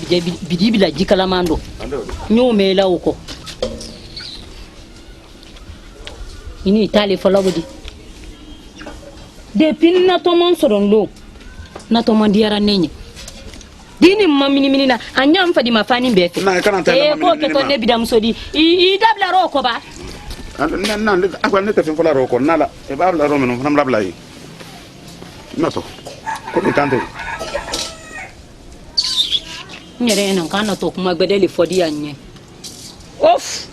bidi bila jikala mando nyo me la ko ini tali folobudi de pin na to mon soron lo na to man diara nenye dini mamini na anyam fadi mafani befe na kana tele ko ke to ne bidam sodi I dabla ro ko ba na akwa ne te fin fola ro ko nala e ba la ro meno nam labla yi na to ko ni tante nyere na kana to kuma gbedele fodi anye of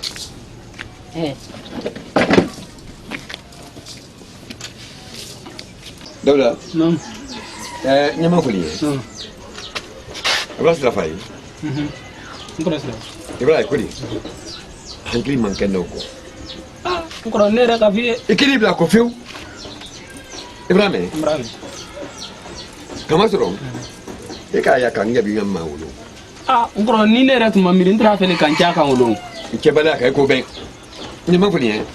Dawda non nyama ko liye Abras la fay Ibrahim ko di hankli man ken ko ko ne ra ka fi équilibre ko few Ibrahim kama soro e ka ya kan gabi ngam mawulo ko ni ne ra tuma mirin tra fe ne kan ja kan wolo ke bala ka ko ben nyama ko liye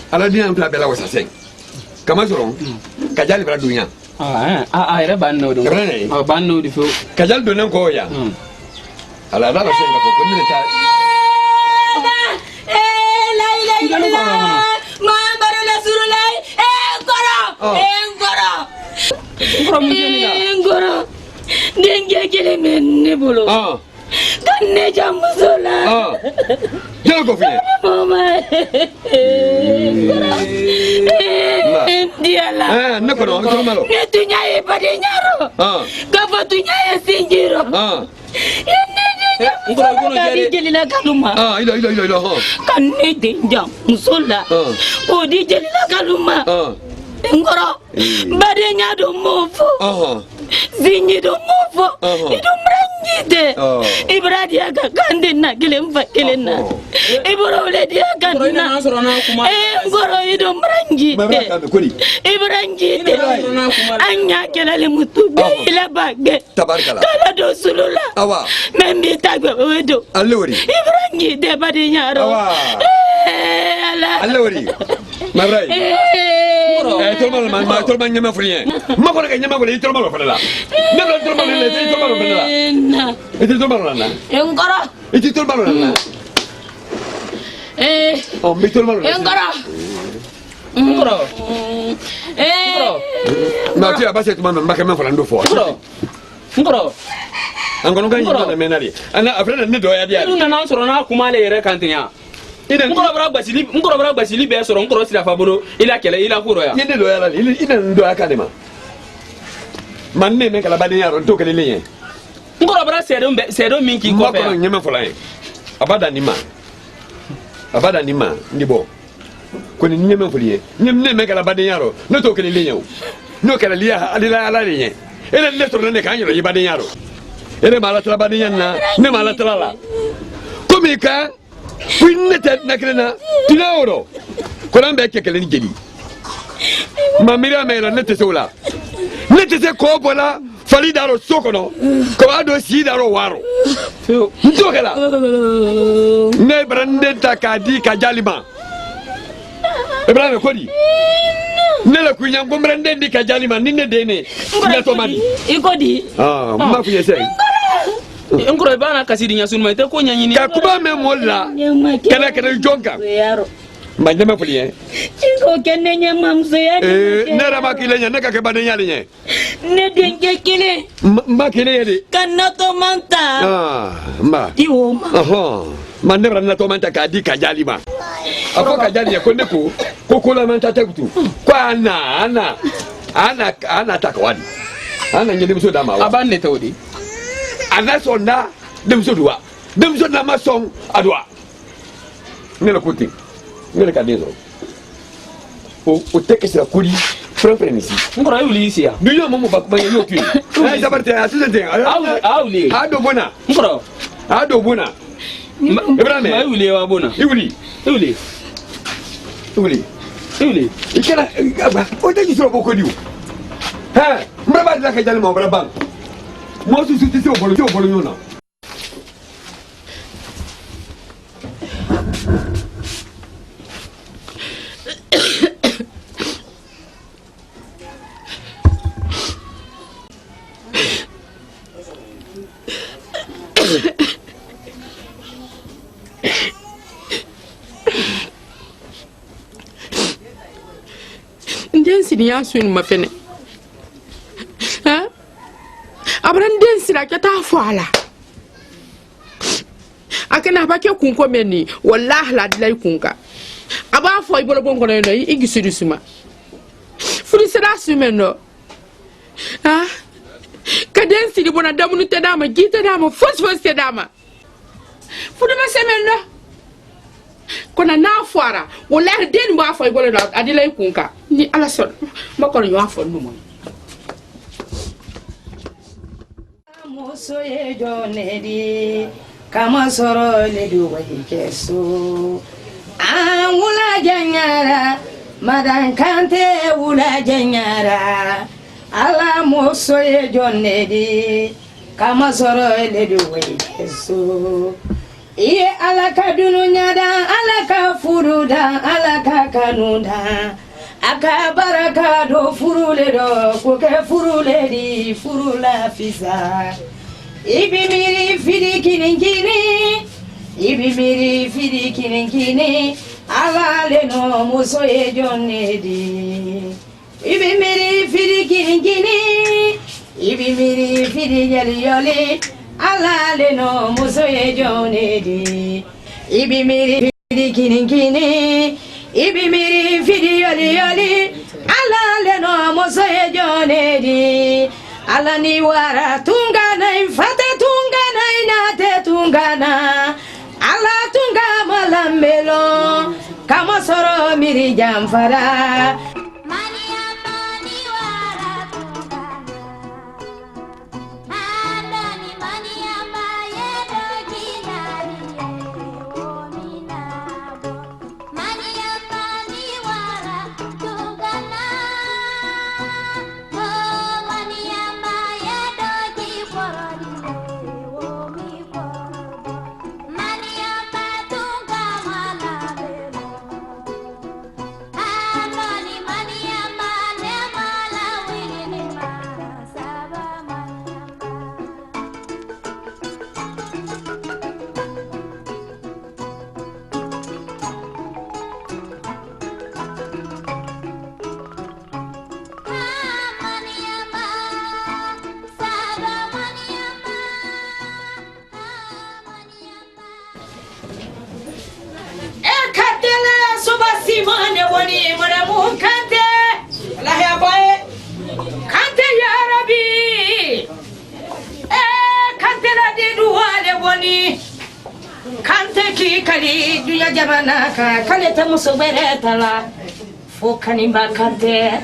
ala dia en pla bela wasa sen kama soro kajali bra dunya era banno do banno di fo kajal do nan ko ya ala da la sen ko ko ni ta la ilaha muhammadu rasulullah ngoro denge gele men ne bolo kan ne jamu sola jelo ko fine mama diala ne ko no to malo ne tunya e pade nyaro ka fa tunya e sinjiro ngoro gono jare gelila kaluma ilo kan ne denja musola o di gelila kaluma ngoro bade nyado mofo zinyi do mofo ido mrangide ibradi aga kande na gelemfa kelena iboro le dia kandina ngoro ido mrangide ibrangide anya kelale mutu ila bagge tabarkala kala do sulula awa membi tagwe wedo allori ibrangide bade nyaro awa allori mabrai tolmal ma tolmal nyama frien ma ko nyama ko tolmal ko la ne bla tolmal le tolmal ko la e tolmal la ngoro e tolmal la oh mi tolmal la ngoro ma ti abase to ma mbaka men falando fo ngoro angono ganyi na menari ana afrena ne do ya dia ina na soro na kuma le yere kantinya ngoro bra basili be soro ngoro sila fabolo ila kele ila kuro ya yende do ya la ina ndo akadema manne men kala badin yaro to kele lenye ngoro bra sedo minki ko ko nyeme fulai abada nima ndibo ko ni nyeme fuliye nyeme men kala badin yaro no to kele lenye no kala liya alila ala lenye ele le to ne kan yaro badin yaro ele mala tra badin yanna ne mala tra la komika Finnet nakrena tinaoro kolan be kekele jeli mamira mera nete sola nete se ko bola fali daro sokono ko ado si daro waro ndokela ne brande ta kadi ka jalima Ibrahim kodi ne la kunya ngombrande ndi ka jalima ninne dene ne to madi ikodi ma fu yese ngoro bana kasidi nya sunma te ko nya nyini ka kuba me molla kana jonka manje ma fuli iko kenne nya mamso ya ne rama kile nya ne ka ke bane nya nya ne denje kile ma kile yede kana to manta ma iwo mande brana to manta ka di ka jalima afo ka jali ko ne ko la manta ta kutu ko ana takwadi ana nyede biso dama wa abanne tawdi ana sonda dem so na ma son adwa ne la kuti ne la kadezo o teke sira kuri franisi ngoro ayuli isia du yo momo ba yo ki ay dabarte asante awli ado bona ngoro ado bona Ibrahim ayuli wa bona iwuli ikela o te jisoro boko diu ha mraba de la ka jalima obra bang mo su ti o bolo yona Sini ya sun mafene ha abran den sira ka ta fala akana ba ke kunko menni wallahi la dilay kunka aba fo ibolo bonko no no igisiru suma furi sira sumeno ha ka den siri bona damunu te dama gita dama fos te dama furi ma semeno kona na fara wallahi den ba fo ibolo adilay kunka ni ala son makon yo afon numo muso ye jonedi kama soro le du wahi keso an wula janyara madan kante wula janyara ala muso ye jonedi kama soro le du wahi keso iye ala ka dununya da ala ka furuda ala ka kanuda aka baraka do furule do ko ke furule di furula fisa ibi miri fidi kini ala le no muso e jonne di ibi miri fidi yali ala le no muso e jonne di ibi miri fidi kini ibi miri fidi yali ala le no moso e jone di ala ni wara tungana infate tungana inate tungana ala tunga malambelo kama soro miri jamfara Simane woni madamu kante la ya boy kante ya rabi kante la di duwale woni kante ki kali dunya jamana ka kale ta musobere tala fo kanimba kante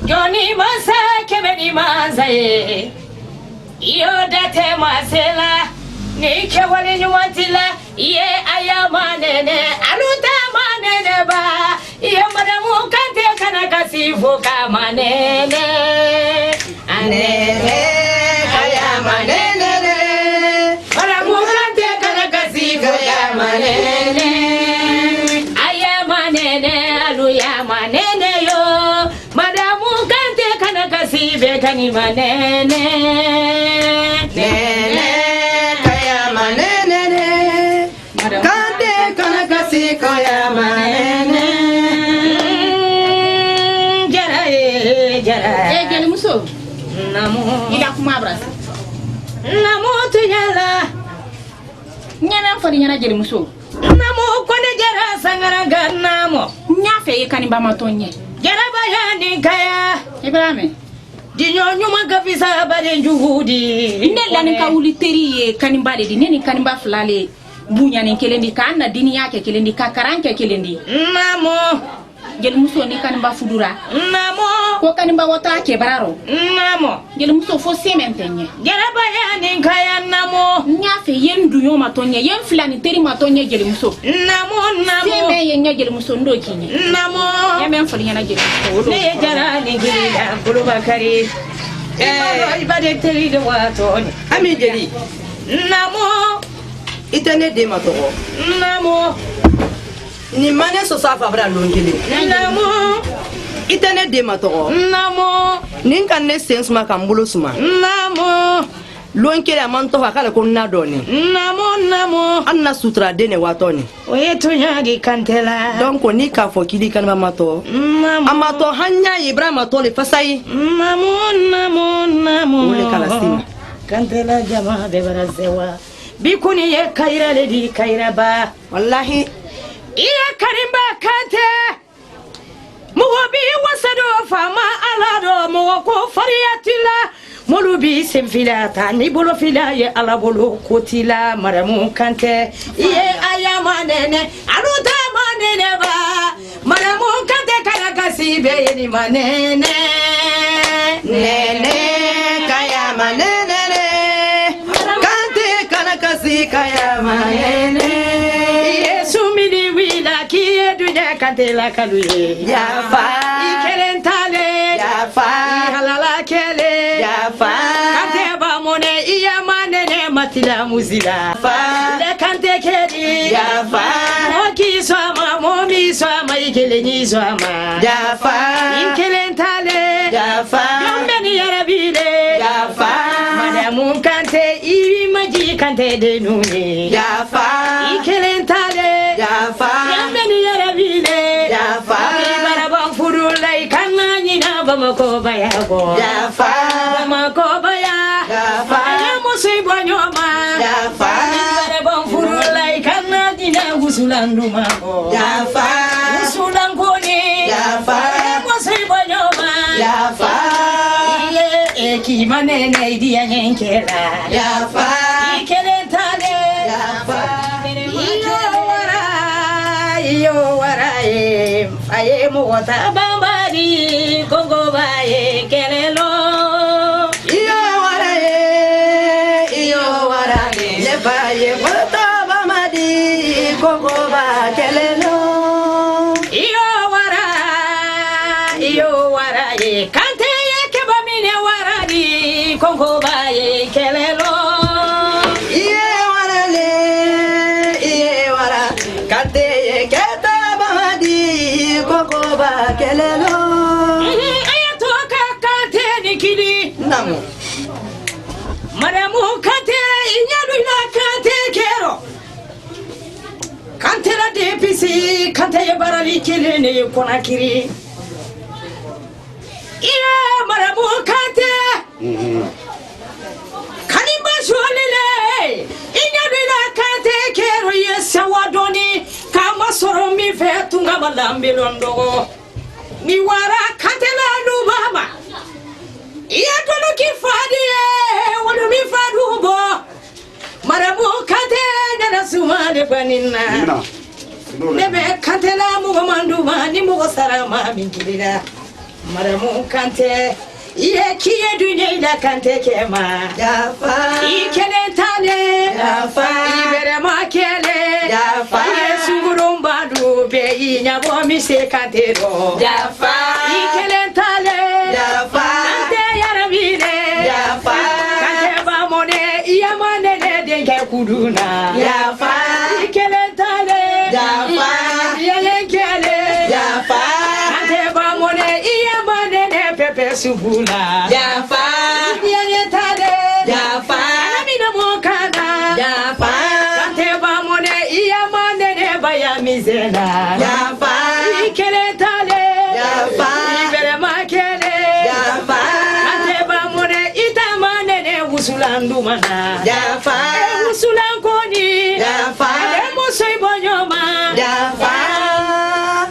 joni masa kebeni mazae iyo date masela ni ke wale nyuwatila ye ayamanene aluta manene ba ye madamu kante kana kasifu kamanene anene kanima nene nene kayama nene kante kanakasi kayama nene jara jeli muso namo ida kuma brasa namo tunyala nyana fari nyana jeli muso namo kone jara sangara ganamo nyafe kanimba matonye jara bayani kaya Ibrahim dinyo nyuma gafisa bale njuhudi ndella ni ka wuli teriye kanimba de neni kanimba flale bunya ni kelendi kana dini yake kelendi ka karanke kelendi namo gel muso ni kanimba fudura namo ko kanimba wota ke bararo namo gel muso fo sementenye jara bayani kaya namo nyafe yendu yo matonye yen flani teri matonye gel muso namo seme yenye gel muso ndo kinye namo yemen fo nyana gel muso ne jara ni gila bulubakari ibade teri de wato ami jeli namo itene de matoko namo ni mane so safa bra longele namo itene de matoko namo nin kan ne sensma kan bulu suma namo lonkele amanto hakala ko nadoni namo anna sutra de ne watoni o yeto nyaagi kantela donc ni ka fo kili kan mato amato hanya ibrahima to le fasai namo ole kala sima kantela jama de barazewa bikuni ye kaira le di kaira ba wallahi iya karimba kante mugobi wasado fama alado mugo fariyatila molubi semfila tani bolo fila ye ala bolo kotila maramu kante iye ayama nene aruta manene ba maramu kante karakasi be ni manene nene kayama nene kante karakasi kayama nene yesu mini wila kiye dunya kante la kaluye yafa ikelentale yafa halala kele yafa kante ba mone iya manene matila muzila fa le kante kedi yafa moki swama momi swama ikeleni swama yafa ikelentale yafa yombeni yarabile yafa madamu kante iwi maji kante denuni yafa ikelentale yafa yombeni yarabile yafa barabang furulai kana nyina bamako bayago yafa bamako baya yafa musibo nyoma yafa barabang furulai kana nyina gusulandu mako yafa gusulangoni yafa musibo nyoma yafa iye kimanene idia nyenkela yafa ikelentale yafa iyo warae aye muwata bambari kongo baye kelelo iyo warae le baye muwata bambari kongo ba kelelo iyo warae kante yake bamine waradi kongo baye kelelo kelelo ayato kakate nikidi namo maramu kate inyalu ila kate kero kante la depisi kante ya barali kelene konakiri iya maramu kate kanimba shwalile inyalu ila kate kero yesa wadoni kama soro mi fetunga malambi londogo mi wara katela lubama iya tolo kifadi wadu mi fadu bo marabu katela na sumale banina nebe katela mu mandu mani mu sarama mingirira maramu kante iye kiye dunya ila kante kema yafa ikelentale yafa ibere makele yafa sungurumba dube inyabo mise kantero yafa ikelentale yafa kante yarabile yafa kante bamone iyamane denke kuduna yafa ikelentale yafa yelenkele yafa kante bamone iyamane pepe subula yafa musulandumana jafa musulankoni jafa musoy bonyoma jafa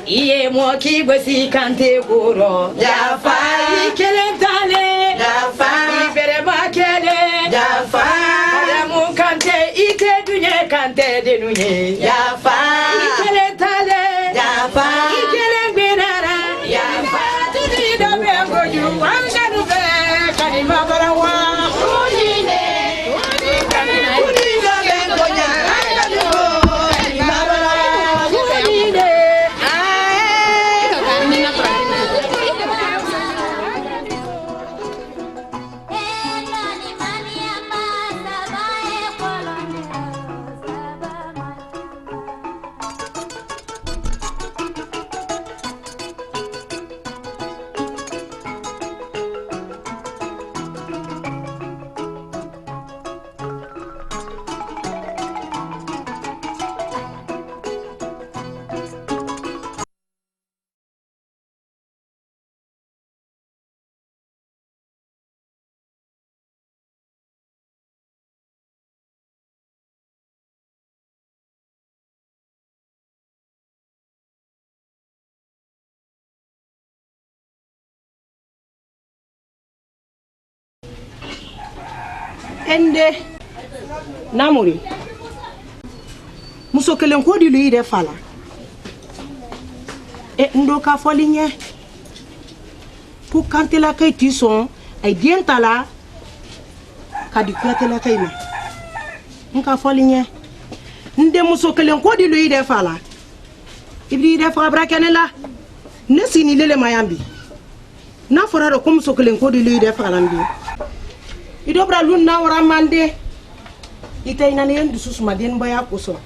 iye moki bosi kante kuro jafa ikelentale jafa ibere makele jafa mu kante ite dunye kante denunye jafa ikelentale jafa ikelengbenara jafa tudi dobe goju wanganu be kanima barawa ende namuri muso kelen ko di lui de fala e ndo ka folinye pour quand la kay ti son ay dientala ka di kwete la kay ma nka folinye nde muso kelen ko di lui de fala ibri de fa brakenela ne sini lele mayambi na fora ro ko muso kelen ko di lui de fala mbi idobra lunna wara mande itay nan yen dusus maden baya koso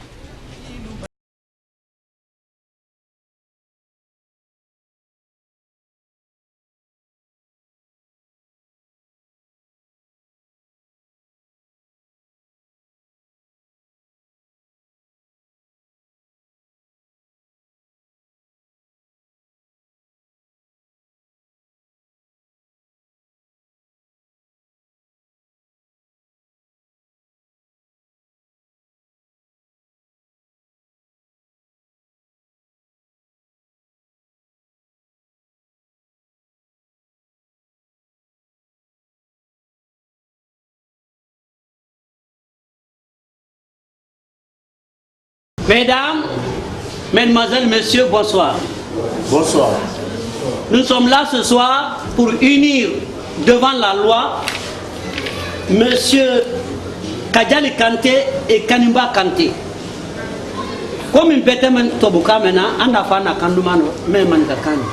Mesdames, Mesdemoiselles, Messieurs, bonsoir. Bonsoir. Nous sommes là ce soir pour unir devant la loi Monsieur Kadiali Kanté et Kanimba Kanté. Comme une bête tobuka maintenant, on a fait un kandumano, même un kakani.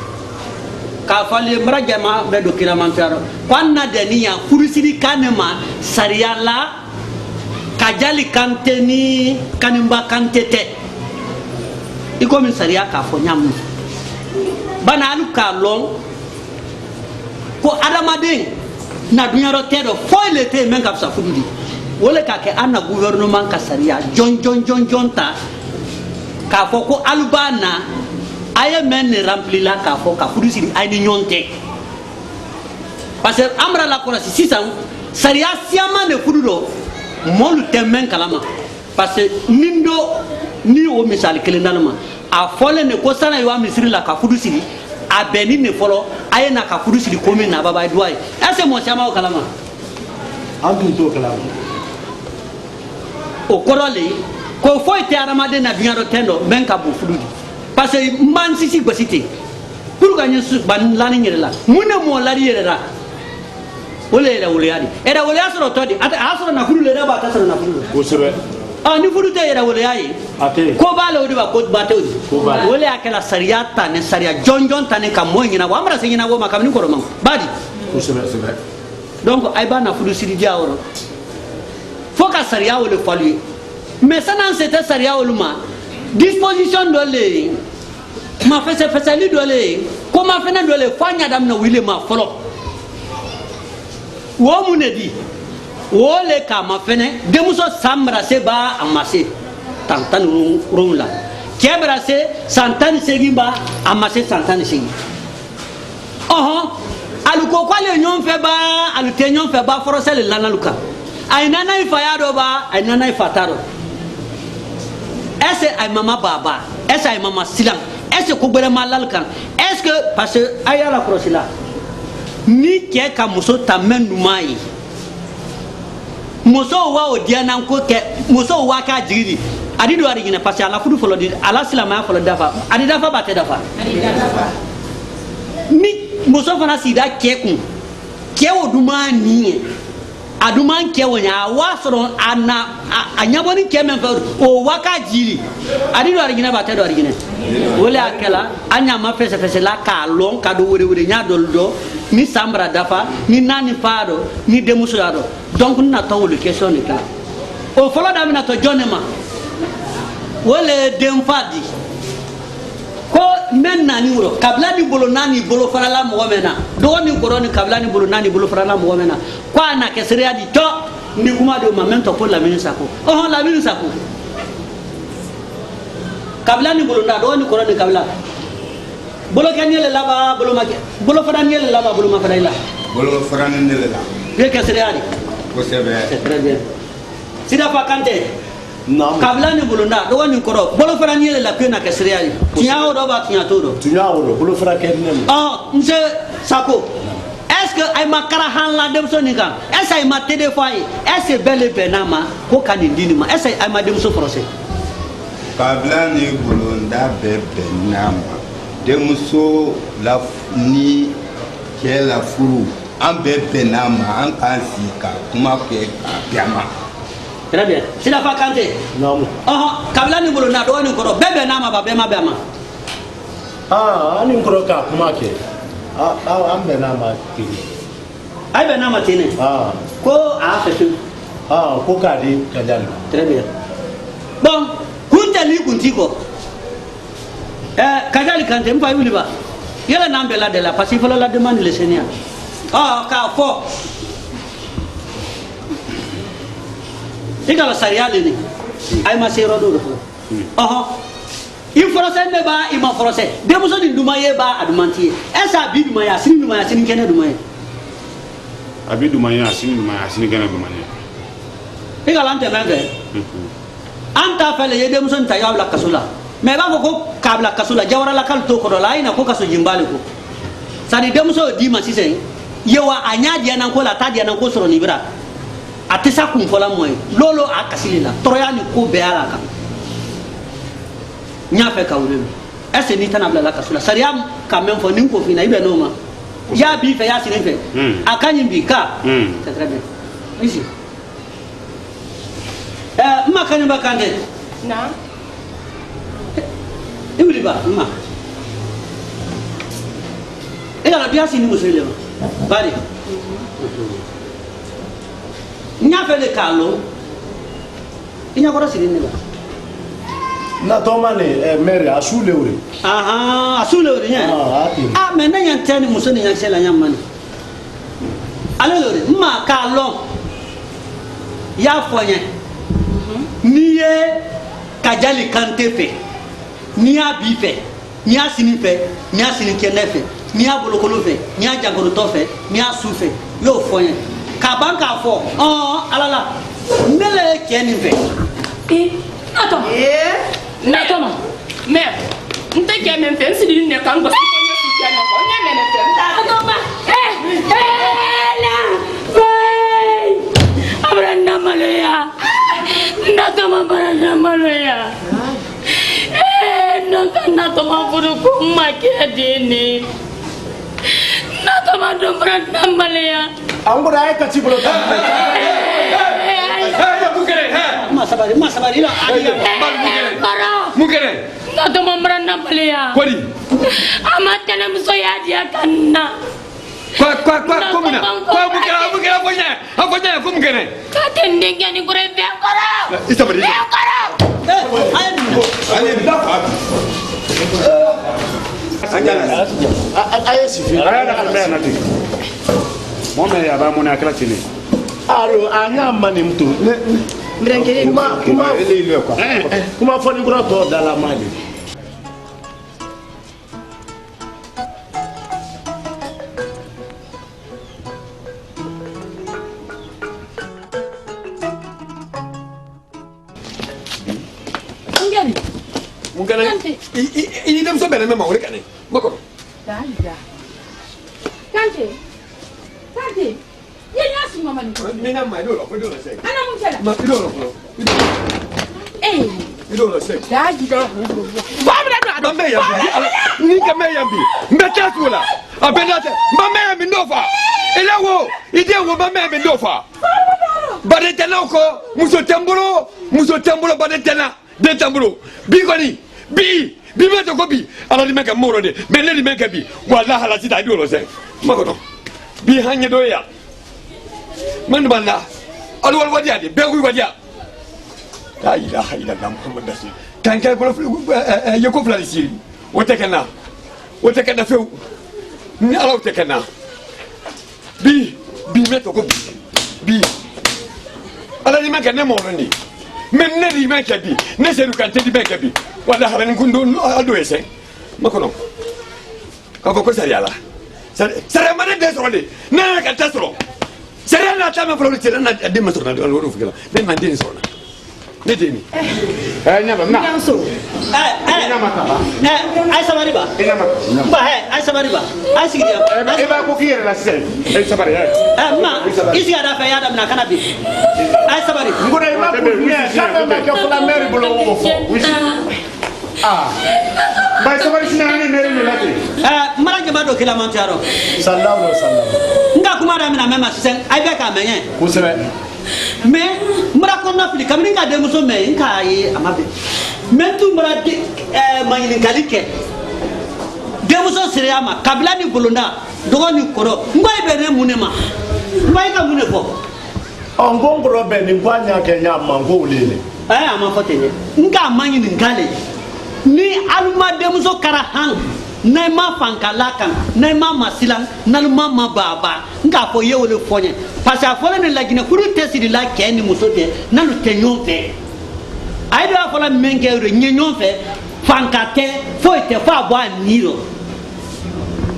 Kafali mrajama bedo kiramantaro. Kwana denia kurusiri kanema sariala Kadiali Kanté ni Kanimba Kanté te. Iko min sariya ka fo nyam. Bana alu ka long ko adamaden na dunyaro tedo foyle te men ka sa fududi. Wole ka ke ana gouvernement ka sariya jon ta ka fo ko alubana aye men ne rempli la ka fo ka fudusiri ay ni nyonte. Parce que amra la korasi sisan sariya siama ne fududo molu temen kalama parce que nindo ni o misal kelendalama a fole ne ko sana yo misiri la ka fudusiri a beni ne folo aye na ka fudusiri komi na baba doy ese mo siama o kalama antu to kalama o korole ko fo ite aramade na biaro tendo men ka bu fududi parce que man sisi gosite pour gagner su ban lani nyela mune mo lari yela wole la wole yadi era wole asoro todi ata asoro na fulu le ba ta asoro na fulu ko sebe ah ni fulu te era wole yayi ate ko bala odi ba ko bate odi wole akela sariyata ne sariya jonjon tane ka mo ngina wa amra singina go makam ni ko rom badi ko sebe donc ay ba na fulu siri diawro faut ka sariya wole falu mais ça nan c'était sariya wole ma disposition dole ma fese li dole ko ma fena dole fanya dam na wile ma folo wo munedi wo le kama fene demuso samra se ba amase tantan rumla kebra se santan segi ba amase santan segi alu ko kwale nyon fe ba alu te nyon fe ba forosel lanaluka ay nana ifaya do ba ay nana ifataro est-ce ay mama baba est-ce ay mama silam est-ce ko gbere malal kan est-ce que parce que aya la crossila ni ke ka muso tamen numai muso wa o diana ko ke muso wa ka jiri adi do ari gina parce que ala fudu folo di ala silama folo dafa adi dafa ba te dafa ni muso fana sida ke kun ke o duma ni aduman ke wonya wa soro ana anyaboni ke men o waka jiri adi do ari gina ba te do ari gina wala akela anya ma fese fese la ka lon ka do wore wore nya do ni sambra dafa ni nani fado ni demuso yado donc na taw le question ni ka o folo da mina to jonema wala dem fadi ko men nani wuro kabla ni bolo nani bolo farala mo mena do ni koroni kabla ni bolo nani bolo farala mo mena kwa na kesria di to ni kuma do mamento pour la minisa ko oh la minisa ko kabla ni bolo na do ni koroni kabla bolo kanyele laba bolo make bolo faranyele laba bolo ma fadaila bolo faranyele la ye kesria di ko c'est très bien sida fa kante non kabla ni bolo na do ni koro bolo faranyele la pena kesria di tiya o do ba tiya to do tiya o do bolo fara kenne ah nse sako est-ce que ay makara han la dem so ni kan est-ce ay ma tede fay est-ce belle benama ko kan dini ma est-ce ay ma dem so procès kabla ni bolo nda be benama dem so la ni ke la furu an be benama an kan sika kuma ke ka biama très bien si la fa kante non kabla ni bolo na do ni koro bebe nama ba be ma be ma ani koro ka kuma ke am be nama tini ay be nama tini ko a fesu ko ka di kajal très bien bon kuntali kuntiko kajali kante mpa yuli ba yela nambe la de la parce qu'il faut la demande le Seigneur ka fo ika la sariale ni ay ma sero do il forcé me ba il ma forcé de muso di dumaye ba adumantie esa bi dumaya sin kene dumaye abi dumaya sin kene dumaye ika lante menge anta fele ye de muso nta ya la kasula me ba ko kabla kasula jawara la kal to ko do la ina ko kaso jimbali ko sani de muso di ma sisen yewa anya dia nan ko la ta dia nan ko soro ni bira atesa kum fola moy lolo akasilila troyani ko be ala ka nya fe ka wule ese ni tanabla la kasula sariam ka men fo nin ko fina ibe no ma ya bi fe ya sinin fe akanyi bi ka c'est très bien ici ma kanyi ba kande na ibuli ba ma ela bi asini musulema bari nya fe le kalo inya ko rasini ne ba na to mane mere asule uri asule uri nya mais na nya tani musoni nya sela nya mane ale lori ma kalo ya fonya ni ye kajali kante fe ni ya bi fe ni ya sini fe ni ya sini kene fe ni ya bolokolo fe ni ya jagoro to fe ni ya su fe yo fonya ka ban ka fo alala mele keni fe attends attends mais nte ke men fe sidi ne kan go si ko ne su kene ko ne men fe attends ba la abranda malaya natama baranda malaya natama furu ko makedini natama do baranda malaya angura ay kati bolo ta masabari la mugere natama baranda malaya kodi amatana msoya dia kanna kwa muna mugera afonya kumugere katendenge ni kure be kora isabari be kora aye sifi ara na kana na ti mona ya ba mona akala tini aro anya mani mtu mrengere kuma ile ile kwa kuma foni kura to dala mali kun kana I denmuso bɛnna mɛ ma o de ka ne ma kɔnɔ Kante ye ɲa si mama ni ni na ma i do la sɛ ana mun kɛra ma i do la fɔlɔ i do la sɛ ba bɛ do ba mɛ yan bi ni ka mɛ yan bi n bɛ taa tugu la a bɛ na tɛ ba mɛ yan bi n'o fa i la wo I den wo ba mɛ yan bi n'o fa baden tɛ n'aw kɔ muso tɛ n bolo baden tɛ n na den tɛ n bolo bi kɔni bi bɛ to ko bi ala ni mɛ kɛ mɔrɔ de mɛ ne ni mɛ kɛ bi wala hala sisan i do la sɛ ma kɔnɔ bi han ɲɛ dɔ ye yan man b'an la alu wali wadiya de bɛɛ k'u wadiya la ilaha illallah muhammad rasul kan kɛ bolo ye ko fila de siri o tɛ kɛ n na fewu ni alaw tɛ kɛ n na bi mɛ to ko bi ala ni mɛ kɛ ne mɔrɔ de mɛ ne ni mɛ kɛ bi ne sedu kan tɛ di mɛ kɛ bi wala hala ni kun do a do ye sɛ ma kɔnɔ k'a fɔ ko sariya la sariya ma ne den sɔrɔ de ne yɛrɛ ka tɛ sɔrɔ sariya n'a ta mɛ fɔlɔ cɛ n'a den ma sɔrɔ na o fugula ne ma den sɔrɔ ne den ni ɲama na ay sabari ba ba ay sabari ba ay sigi e b'a ko k'i yɛrɛ la sisan e sabari ma I sigi da fɛ ya da mina kana bi ay sabari n ko i b'a ko ɲɛ k'a bɛ kɛ fɔlɔ mɛri bolo o fɔ ba sabari sina ne mɛri min la ten mara jama do kila man tiyaro sallallahu alaihi wasallam nga kuma da mina mema sisan ay bɛ ka mɛɲɛ kosɛbɛ mais mara kɔnɔna fili kabini ka denmuso mɛ n k'a ye a ma bɛn mais tun mara maɲininkali kɛ denmuso siriya ma kabila ni bolonda dɔgɔ ni kɔrɔ n ko e bɛ ne mun ne ma n ko e ka mun ne fɔ n ko n kɔrɔ bɛ nin ko a ɲa kɛ ɲa ma n ko wele le a ma fɔ ten dɛ n k'a maɲininkali ni alima denmuso kɛra han n'a ma fankala kan n'a ma masilan n'alima ma baba n k'a fɔ ye wele fɔ n ye parce que a fɔlen ne laginɛ furu tɛ siri la cɛ ni muso tɛ n'alu tɛ ɲɔgɔn fɛ a ye dɔ y'a fɔla min kɛ yɔrɔ ɲɛ ɲɔgɔn fɛ fanka tɛ foyi tɛ fo a bɔ a ni rɔ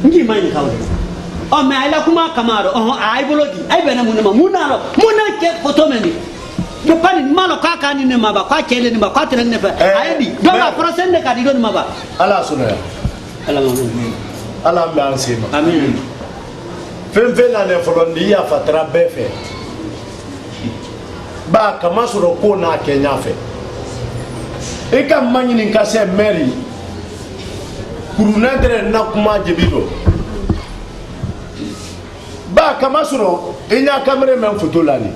n k'i ma ɲininka o de mɛ a ye la kuma kama rɔ a ye bolo di a ye bɛn ne mun ne ma mun n'a rɔ mun n'a cɛ foto mɛ de pani ma lɔ k'a k'a ni ne ma ba k'a cɛ le ni ma k'a tɛrɛ ne fɛ a ye di donc a fɔra sɛn de ka di dɔ ni ma ba ala sɔnna yan ala an bɛ an se ma amin fɛn fɛn na ne fɔlɔ n'i yafatara bɛɛ fɛ ba kama sɔrɔ ko n'a kɛ ɲa fɛ i ka ma ɲini ka se mɛri kurunɛ tɛrɛ na kuma jebi dɔ ba kama sɔrɔ i ɲa kamere mɛn foto la ni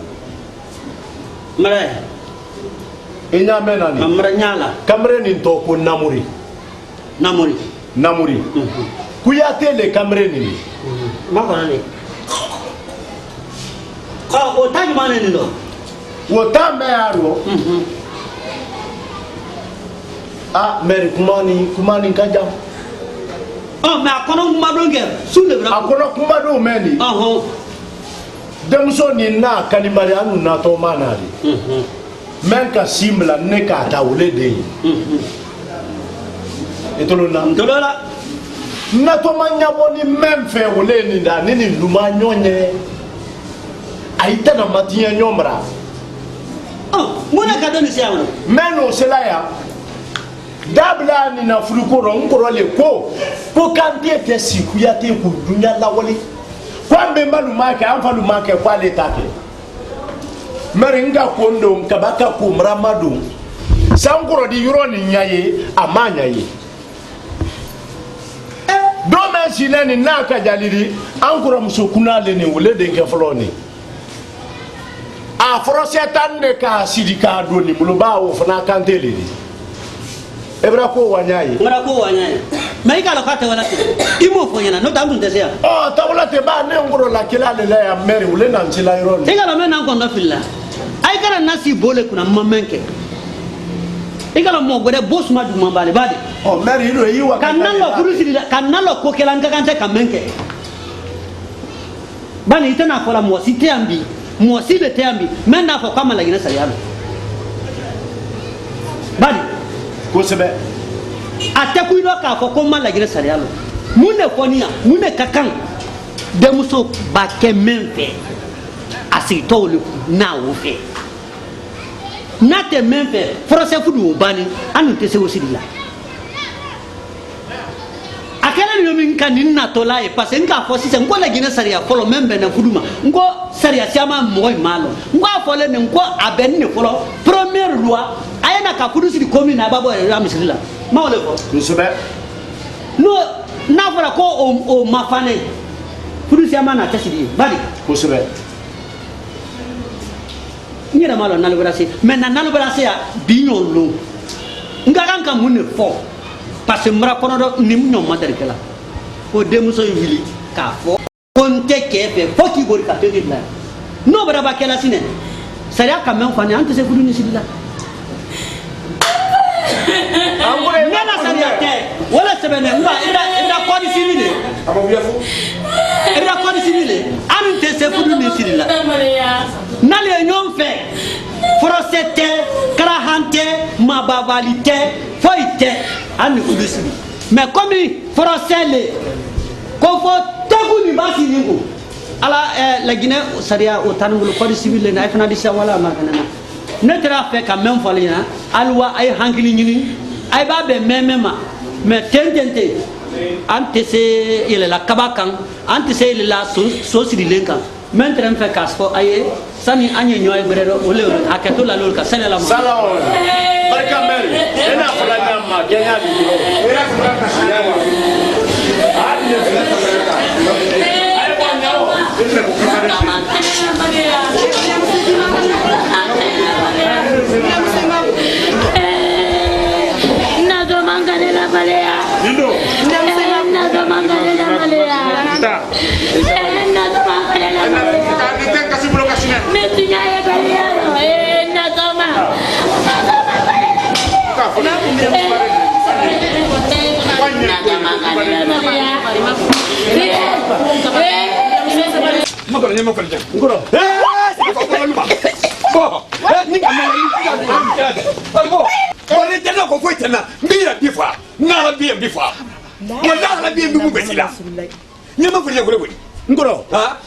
mɛrɛ i ɲa mɛn na ni mɛrɛ ɲa la kamere nin tɔ ko namuri kuyate le kamere nin ma kɔnɔ ne o ta ɲuman ne nin dɔ o ta mɛn y'a dɔn mɛri kuma ni ka jan mɛ a kɔnɔ kumadon kɛ su de bɛna a kɔnɔ kumadon mɛn nin denmuso nin n'a kanibali an n'u natɔ ma na de mɛn ka sin bila ne k'a ta wele de ye i tolo na natɔ ma ɲabɔ ni mɛn fɛ wele nin da ni nin duma ɲɔgɔn ye a y'i tɛna ma tiɲɛ ɲɔgɔn mara mun de ka dɔn nin se yan mɛn n'o sela yan dabila nin na furuko rɔ n kɔrɔlen ko Kante tɛ si Kuyate k'u dunya lawale ko an bɛnba nu m'a kɛ an fa nu m'a kɛ k'ale t'a kɛ mɛri n ka ko n don kaba ka ko marama don sankɔrɔ di yɔrɔ nin ɲa ye a ma ɲa ye don bɛ silen nin n'a ka jaliri an kɔrɔmuso kunnale nin wele den kɛ fɔlɔ nin a fɔra sɛtan de k'a siri k'a don nin bolo b'a o fana Kante le di ebra ko wanya ye ngara ko wanya ye mais i kala ka tɛ wala i m'o fɔ ɲɛna n'o tɛ an tun tɛ se yan tawala tɛ ba ne ngoro la kila le la ya mɛri wele na ncila yɔrɔ i kala mɛ n'an kɔnɔ filila a yi kana nasi bole kunna ma mɛn kɛ i kala mɔ gɛrɛ bo suma juguman b'ale ba de mɛri i do i wa ka nan lɔ furu siri la ka nan lɔ ko kɛla n ka kan tɛ ka mɛn kɛ bani i tɛna fɔ la mɔgɔ si tɛ yan bi mɔgɔ si de tɛ yan bi mɛ n'a fɔ k'a ma laginɛ sariya la bani kosɛbɛ a tɛ ku i dɔ k'a fɔ ko n ma laginɛ sariya la mun de fɔ nin yan mun de ka kan denmuso b'a kɛ mɛn fɛ a sigitɔ le n'a o fɛ n'a tɛ mɛn fɛ forosɛfu de y'o banni an tun tɛ se o siri la ka nin natɔla ye parce que n k'a fɔ sisan n ko Laginɛ sariya fɔlɔ min bɛnna fudu ma n ko sariya caman mɔgɔ in m'a lɔn n ko a fɔlen nin n ko a bɛ nin de fɔlɔ première loi a ye na ka fudu siri commune na a b'a bɔ yɛrɛ misiri la n m'o de fɔ. kosɛbɛ. n'a fɔra ko o ma fane fudu caman na tɛ siri ye bari. kosɛbɛ. n yɛrɛ m'a lɔn Nalobara maintenant Nalobara ya bi ɲɔgɔn lon n ka kan ka mun de fɔ parce que mara kɔnɔ dɔ ni ɲɔgɔn ma dari kɛla ko denmuso in wuli k'a fɔ ko n tɛ cɛ fɛ fo k'i boli ka to k'i bila n'o bɛrɛ ba kɛla sinɛ sariya ka mɛn fani an tɛ se fudu ni siri la. Nana sariya tɛ wala sɛbɛn dɛ nka i bɛ kɔɔri siri de i bɛ kɔɔri siri de an tɛ se fudu ni siri la n'ale ye ɲɔgɔn fɛ forosɛ tɛ karahan tɛ mababali tɛ foyi tɛ an ni fudu siri mais komi forosɛ le ko fɔ tɛgu ni b'a siri ko ala Laginɛ sariya o t'an bolo kɔɔri siri le na a fana di sa wala a ma kɛnɛ na ne taara fɛ ka mɛn fɔli ɲɛna aliwa a ye hankili ɲini a b'a bɛn mɛn ma mais ten an tɛ se yɛlɛla kaba kan an tɛ se yɛlɛla so sirilen kan mɛn tɛrɛ fɛ k'a fɔ a ye sani an ye ɲɔ ye bɛrɛ dɔ o le a kɛ to la l'olu ka sɛnɛ la ma. barika mɛri e n'a fɔla ɲɔgɔn ma kɛ n y'a di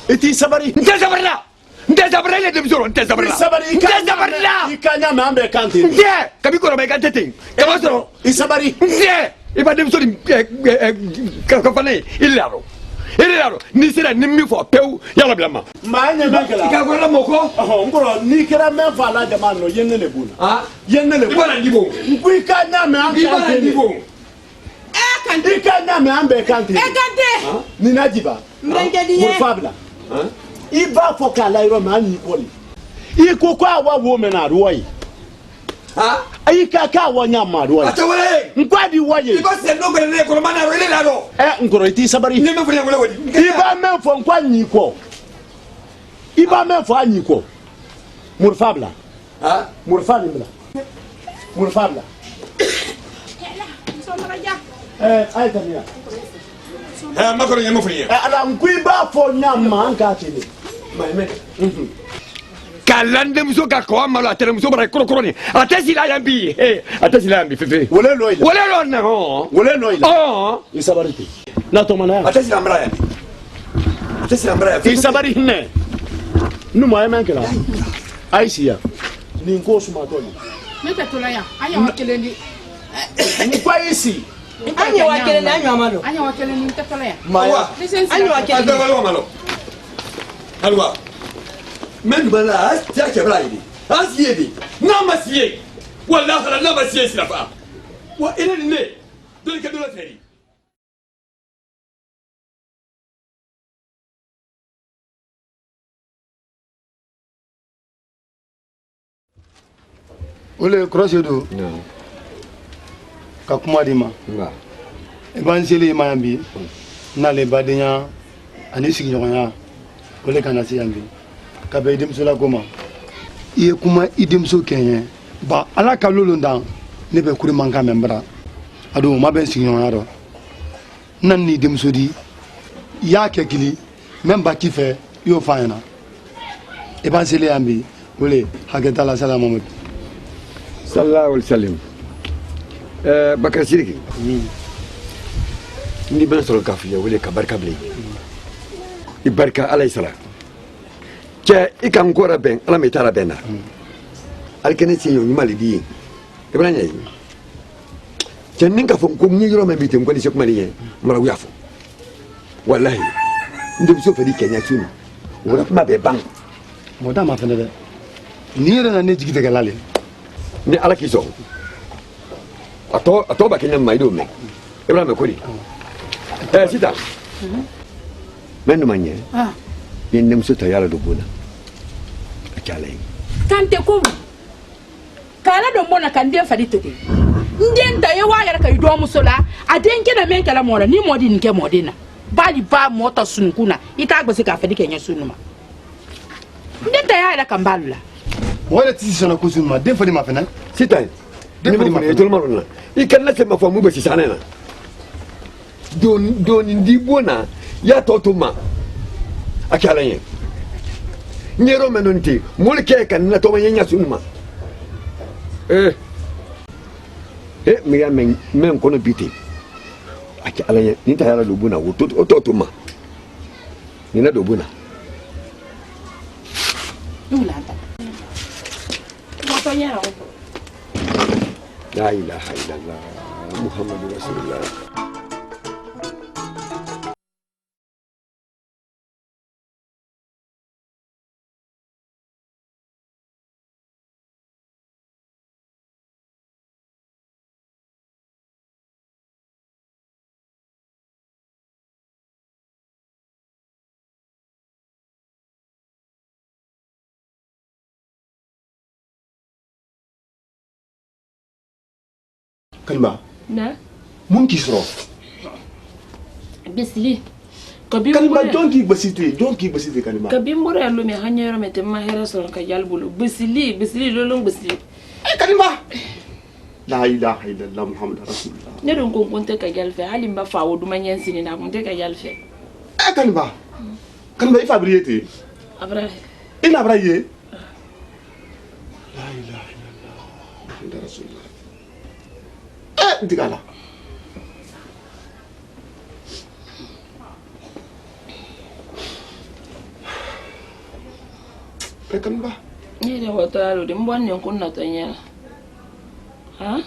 Iti sabari. Nte sabarila. Nte sabarila de bisoro. Nte sabarila. Nte sabarila. Ikanya me ambe kante. Nte. Kabi koro me kante ting. Kama soro. Isabari. Nte. Iba de bisoro kafane ilaro. Ilaro. Ni sera ni mi fo pew yala blama. Ma nya bankala. Ka ko la moko. Ngoro ni kera me fa la jama no yenne le buna. Ah. Yenne le. Ibana ndibo. Ngui kanya me ambe kante. Ibana ndibo. Kante. Ikanya me ambe kante. Kante. Ni najiba. Murfabla. I b'a fɔ k'a la yɔrɔ min an y'i bɔli i ko ko awa wo mɛ na aduwa ye ayi ka awa ɲa ma aduwa ye a tɛ wele n ko a di wa ye i b'a sɛ n'o bɛrɛ ne kɔrɔ ma na yɔrɔ ile la dɔn n kɔrɔ i t'i sabari ne ma fɔ ne wele wele i b'a mɛn fɔ n ko a ɲ'i kɔ i b'a mɛn fɔ a ɲ'i kɔ Murfabla Murfa nin bila Murfabla a ye tamiya ma kɔrɔ ɲɛ ma fɔ n ye ala n ko i b'a fɔ ɲa ma an k'a tele ka landemuso ka kɔwa malo a tɛnɛmuso bara kɔrɔkɔrɔ ni a tɛ sila yan bi a tɛ sila yan bi fefe wele nɔ i la wele nɔ na hɔn wele nɔ i la i sabari ten n'a tɔ ma na yan a tɛ sila an bara yan a tɛ sila an bara yan i sabari hinɛ numu a ye mɛn kɛla a yi si yan nin ko sumatɔ ye ne tɛ tola yan an y'aw kelen di ni ko a y'i si an ye wa kelen ni an ɲɔgɔn don an y'aw kelen ni n tɛ tola yan Awa an ye wa kelen a bɛɛ malo ayiwa mɛ ɲuman la a tɛ cɛ bara ye de a si ye de n'a ma si ye walahi ala n'a ma si ye sirafa wa i ne ni ne dɔnni kɛ dɔ la fɛ de. Ole Kɔrɔsidu ka kuma di ma i b'an seli i ma yan bi n'ale badenya ani sigiɲɔgɔnya o le kana se yan bi ka bɛn i denmusolako ma i ye kuma i denmuso kɛɲɛ ba ala ka lolon dan ne bɛ kuri mankan mɛn bara a don o ma bɛn sigiɲɔgɔnya dɔ n na ni denmuso di i y'a kɛ kili n bɛ baki fɛ i y'o fɔ an ɲɛna i b'an seli yan bi o le hakɛ t'a la salamamadu sallallahu alaihi wasallam Bakar Sidiki ni bɛna sɔrɔ k'a f'i ye wele ka barika bila i barika ala y'i sara cɛ i ka n ko la bɛn ala ma i taara bɛn na ali kɛ ne sen ye o ɲuman le di ye i bɛna ɲɛ ye cɛ ni k'a fɔ ko n ye yɔrɔ min bi ten n kɔni se kuma ni ye mara u y'a fɔ wallahi nde biso fedi kenya tunu wala kuma be bang mo da ma fene de ni yere na ne jigite galale ni ala kiso ato ba kenya maido me ibrahim ko di sita menu manye yin nem so tayala do bona akale kante ko kala do bona kan den fadi to nden ta ye wa yara kai do musola a den ke na men kala mora ni modi nke modina bali ba mota sunkuna ita gbese ka fadi kenya sunuma nden ta ya kan balula wala ti sona ko sunuma den fadi ma fena sita ni mo ne to maruna ikanna se ma famu be sisana na don ndi bona ya totuma akala yen nyero menonti mulke kan na to manya sunuma mi ya men kono biti akala yen ni ta yala dobuna wo totuma ni na dobuna ulanta motonya la ilaha illallah muhammadur rasulullah Kalima. Na. Mun ki soro. Bisili. Kalima jonki basite kalima. Kabimbore allo me hanyero mete mahera soro ka jalbulu. Bisili lolong bisili. Kalima. La ilaha illallah muhammad rasulullah. Ne don ko konte ka jalfe halimba fa wodu manyen sini na konte ka jalfe. Kalima. Kalima ifa briete. Abra. Ina abraye. La ilaha illallah muhammad rasulullah. Digala. Kalima. Ni de hotalo de mbwan yon kunna tanya. Ha?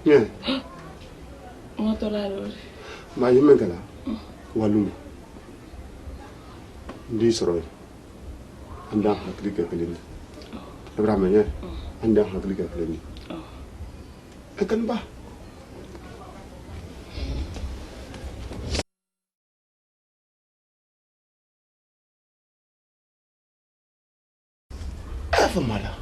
Yeah. Ngotolalo. Ma yemen kala. Walum. Ndi soro. Anda hakli ka kelini. Ibrahim ya. Anda hakli ka kelini. Kalima. Mala.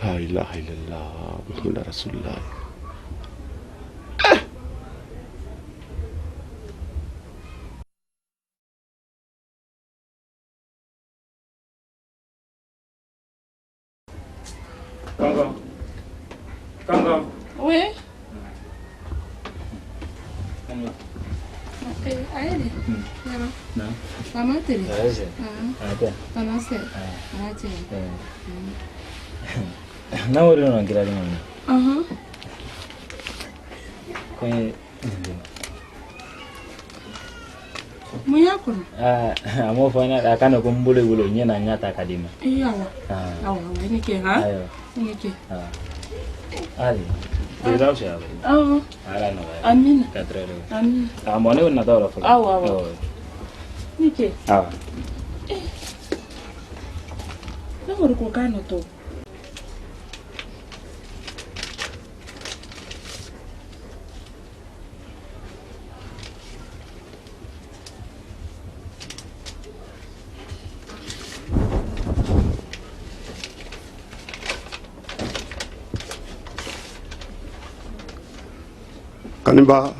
La ilaha illallah Muhammad rasulullah. Kanga. Oui. Aele. Yaro. Na. Mama tele. Aje. Ate. Mama se. Ate. Na wori no ngira ni mami. Kwenye Muya kono. Amo fanya akana kumbule bulo nyena nyata kadima. Iyawa. Awa, ni ke ha? Ayo. Ni ke. Ali. Bila usha. Ala no. Amina. Katrero. Amina. Amone una dora fo. Awa. Ni ke. Na wori ko kana to. Kanimba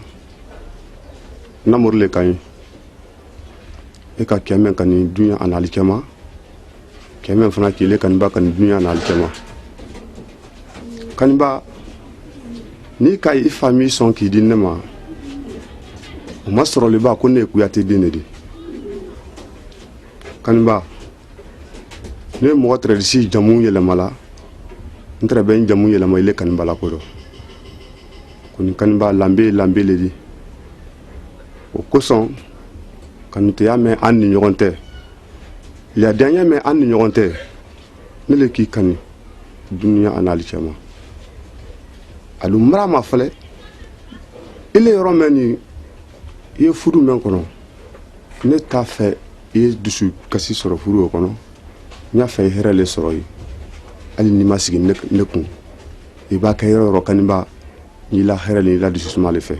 namurle kan e ka kɛmɛ kan ni dunya anali cɛma kɛmɛ fana kile kanimba kan dunya anali cɛma kanimba ni ka i famille sɔn k'i di ne ma o ma sɔrɔli ba ko ne ye kuyate den de kanimba ne mɔgɔ tɛrɛdisi jamu yɛlɛma la n tɛrɛ bɛ n jamu yɛlɛma ile kanimba la ko dɔ kuni kanimba lambe le di o kosɔn kanuteya mɛn an ni ɲɔgɔn tɛ yadenya mɛn an ni ɲɔgɔn tɛ ne le k'i kani duniya a n'ali cɛma alu mara ma fale ile yɔrɔ mɛn ni i ye furu mɛn kɔnɔ ne t'a fɛ i ye dusu kasi sɔrɔ furu o kɔnɔ n y'a fɛ i hɛrɛ le sɔrɔ ye hali n'i ma sigi ne kun i b'a kɛ yɔrɔ yɔrɔ kaniba n'i la hɛrɛ ni la dusu suma le fɛ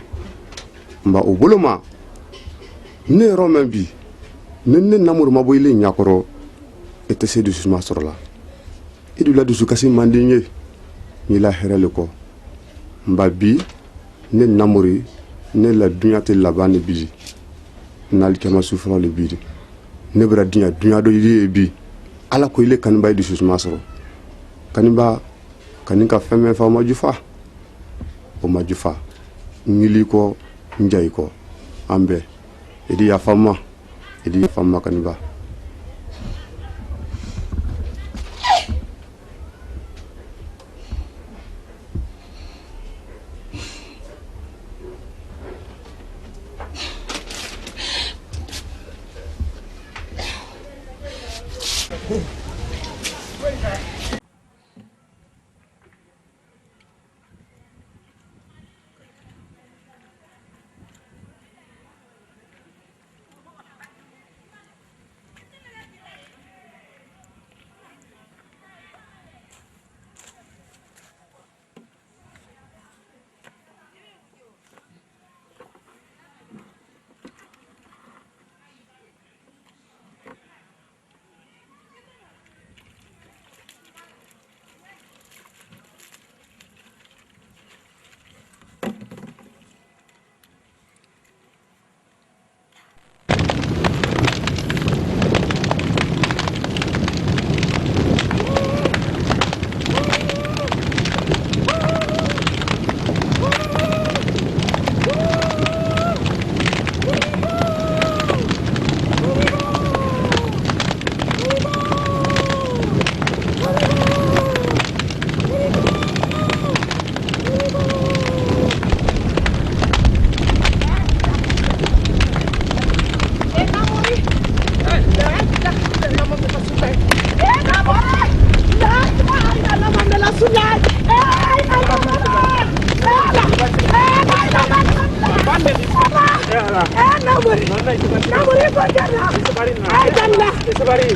nba o bolo ma ne yɔrɔ mɛn bi ni ne namuru ma bɔ ile ɲakɔrɔ e tɛ se dusu suma sɔrɔ la i du la dusu kasi man di n ye n'i la hɛrɛ le kɔ nba bi ne namori ne la dunya tɛ laban ne bi n'ali kɛma su fɔlɔ le bi ne bɛra dunya dɔ ye bi ala ko ile kaniba ye dusu suma sɔrɔ kaniba kani ka fɛn bɛɛ fa o ma jufa n wili kɔ n ja i kɔ an bɛɛ i di yafa n ma kaniba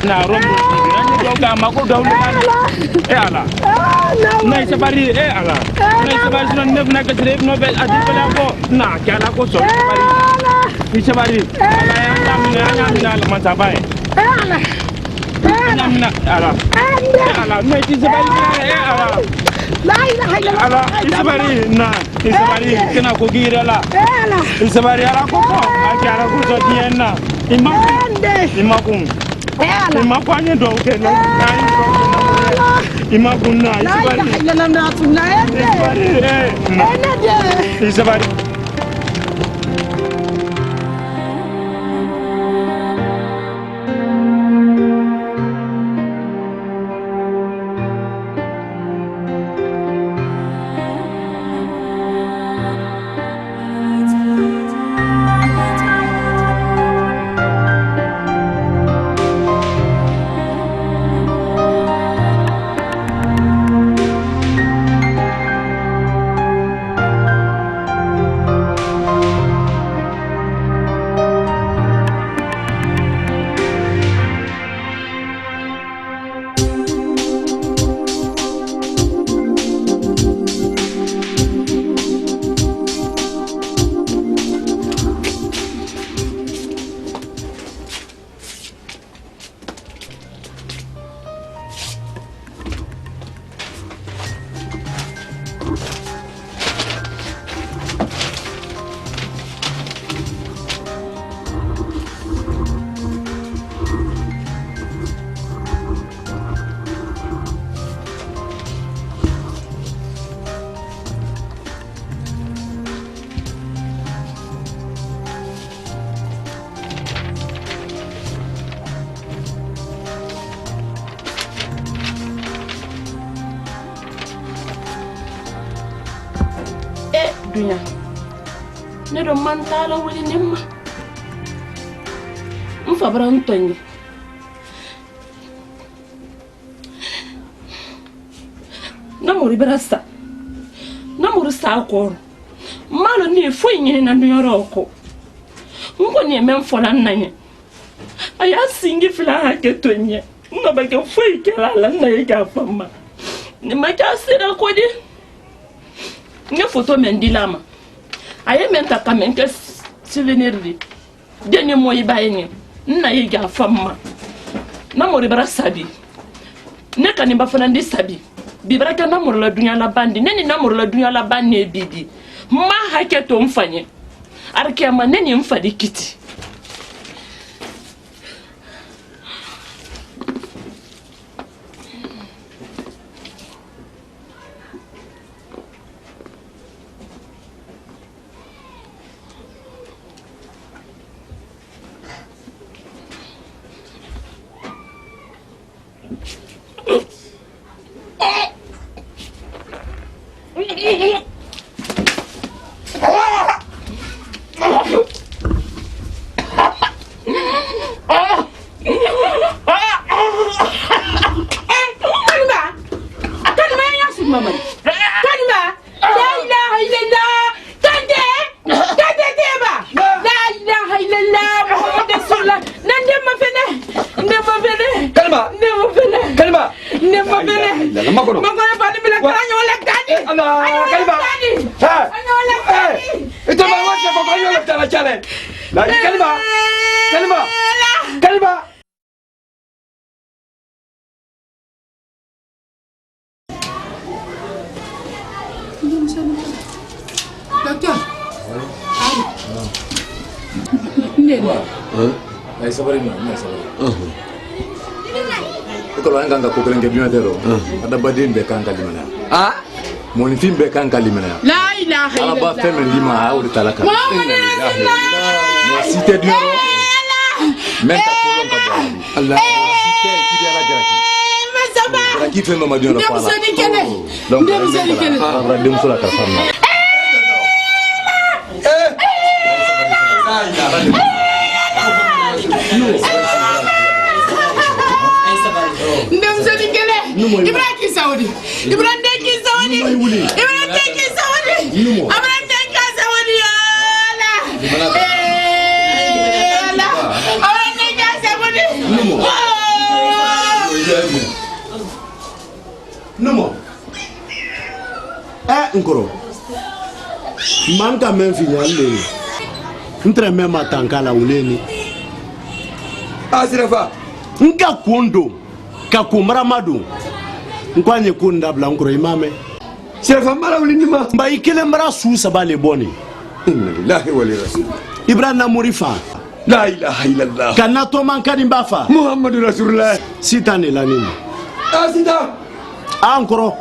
na rombo ani doga mako dawle ala na sabari ala na sabari non ne na ka sire no be adi bela ko na kala ko so sabari ala ya na ala mata bai ala na ala na ti sabari ala la ilaha illallah sabari na sabari kana ko gira la sabari ala ko akara ko so tiena imakun imakwanye do ke no imakun na isabari dunya ne do mantala wuli nimma mfabra ntonyi na muri berasa namuru sa ko malo ni foi nyene na ndoro ko ngo ni men fola nanye aya singi fila haketo nye ngo ba ke foi kala la na yiga fama ni ma ka sira ko di ni photo men dilama aya men ta kamen ke souvenir di deni moyi bayeni na yiga fama namuru bara sabi ne kanimba fana ndi sabi bibaraka namuru la dunya la bandi neni namuru la dunya la bandi bibi ma haketo mfanye arkema neni mfadi kiti Doctor. Ay sabari na, sabari. Kalau angka ko kelen ke biya dero. Ada badin be kan kalimana. Ah? Monitin be kan kalimana. La ilaha illallah. Ala ba femen lima ha o talaka. Mo site dioro. Menta kolon ka ba. Allah. Site ki dia la jaraki. Masaba. Jaraki fe mama dioro pa. Ndem seni kene. Ndem seni kene. Abra dem sura ka farna. Ndem seni kene. Ibrahim Saudi. Ibrahim Deki Saudi. Ibrahim Deki Saudi. Ibrahim Deki Saudi. Allah. Allah. Ibrahim Deki Saudi. Numo. Nkoro. Man ka men fi nyalle. Ntre men matankala uleni. Asirafa. Nka kondo. Ka kumara madu. Nkwanye kunda bla nkoro imame. Sirafa mara ulini ma. Mba ikele mara su sabale boni. Inna lillahi wa inna ilaihi raji'un. Ibrahim Namurifa. La ilaha illallah. Kana to man kadimba fa. Muhammadu Rasulullah. Sita ne lanini. Sita. Ankoro.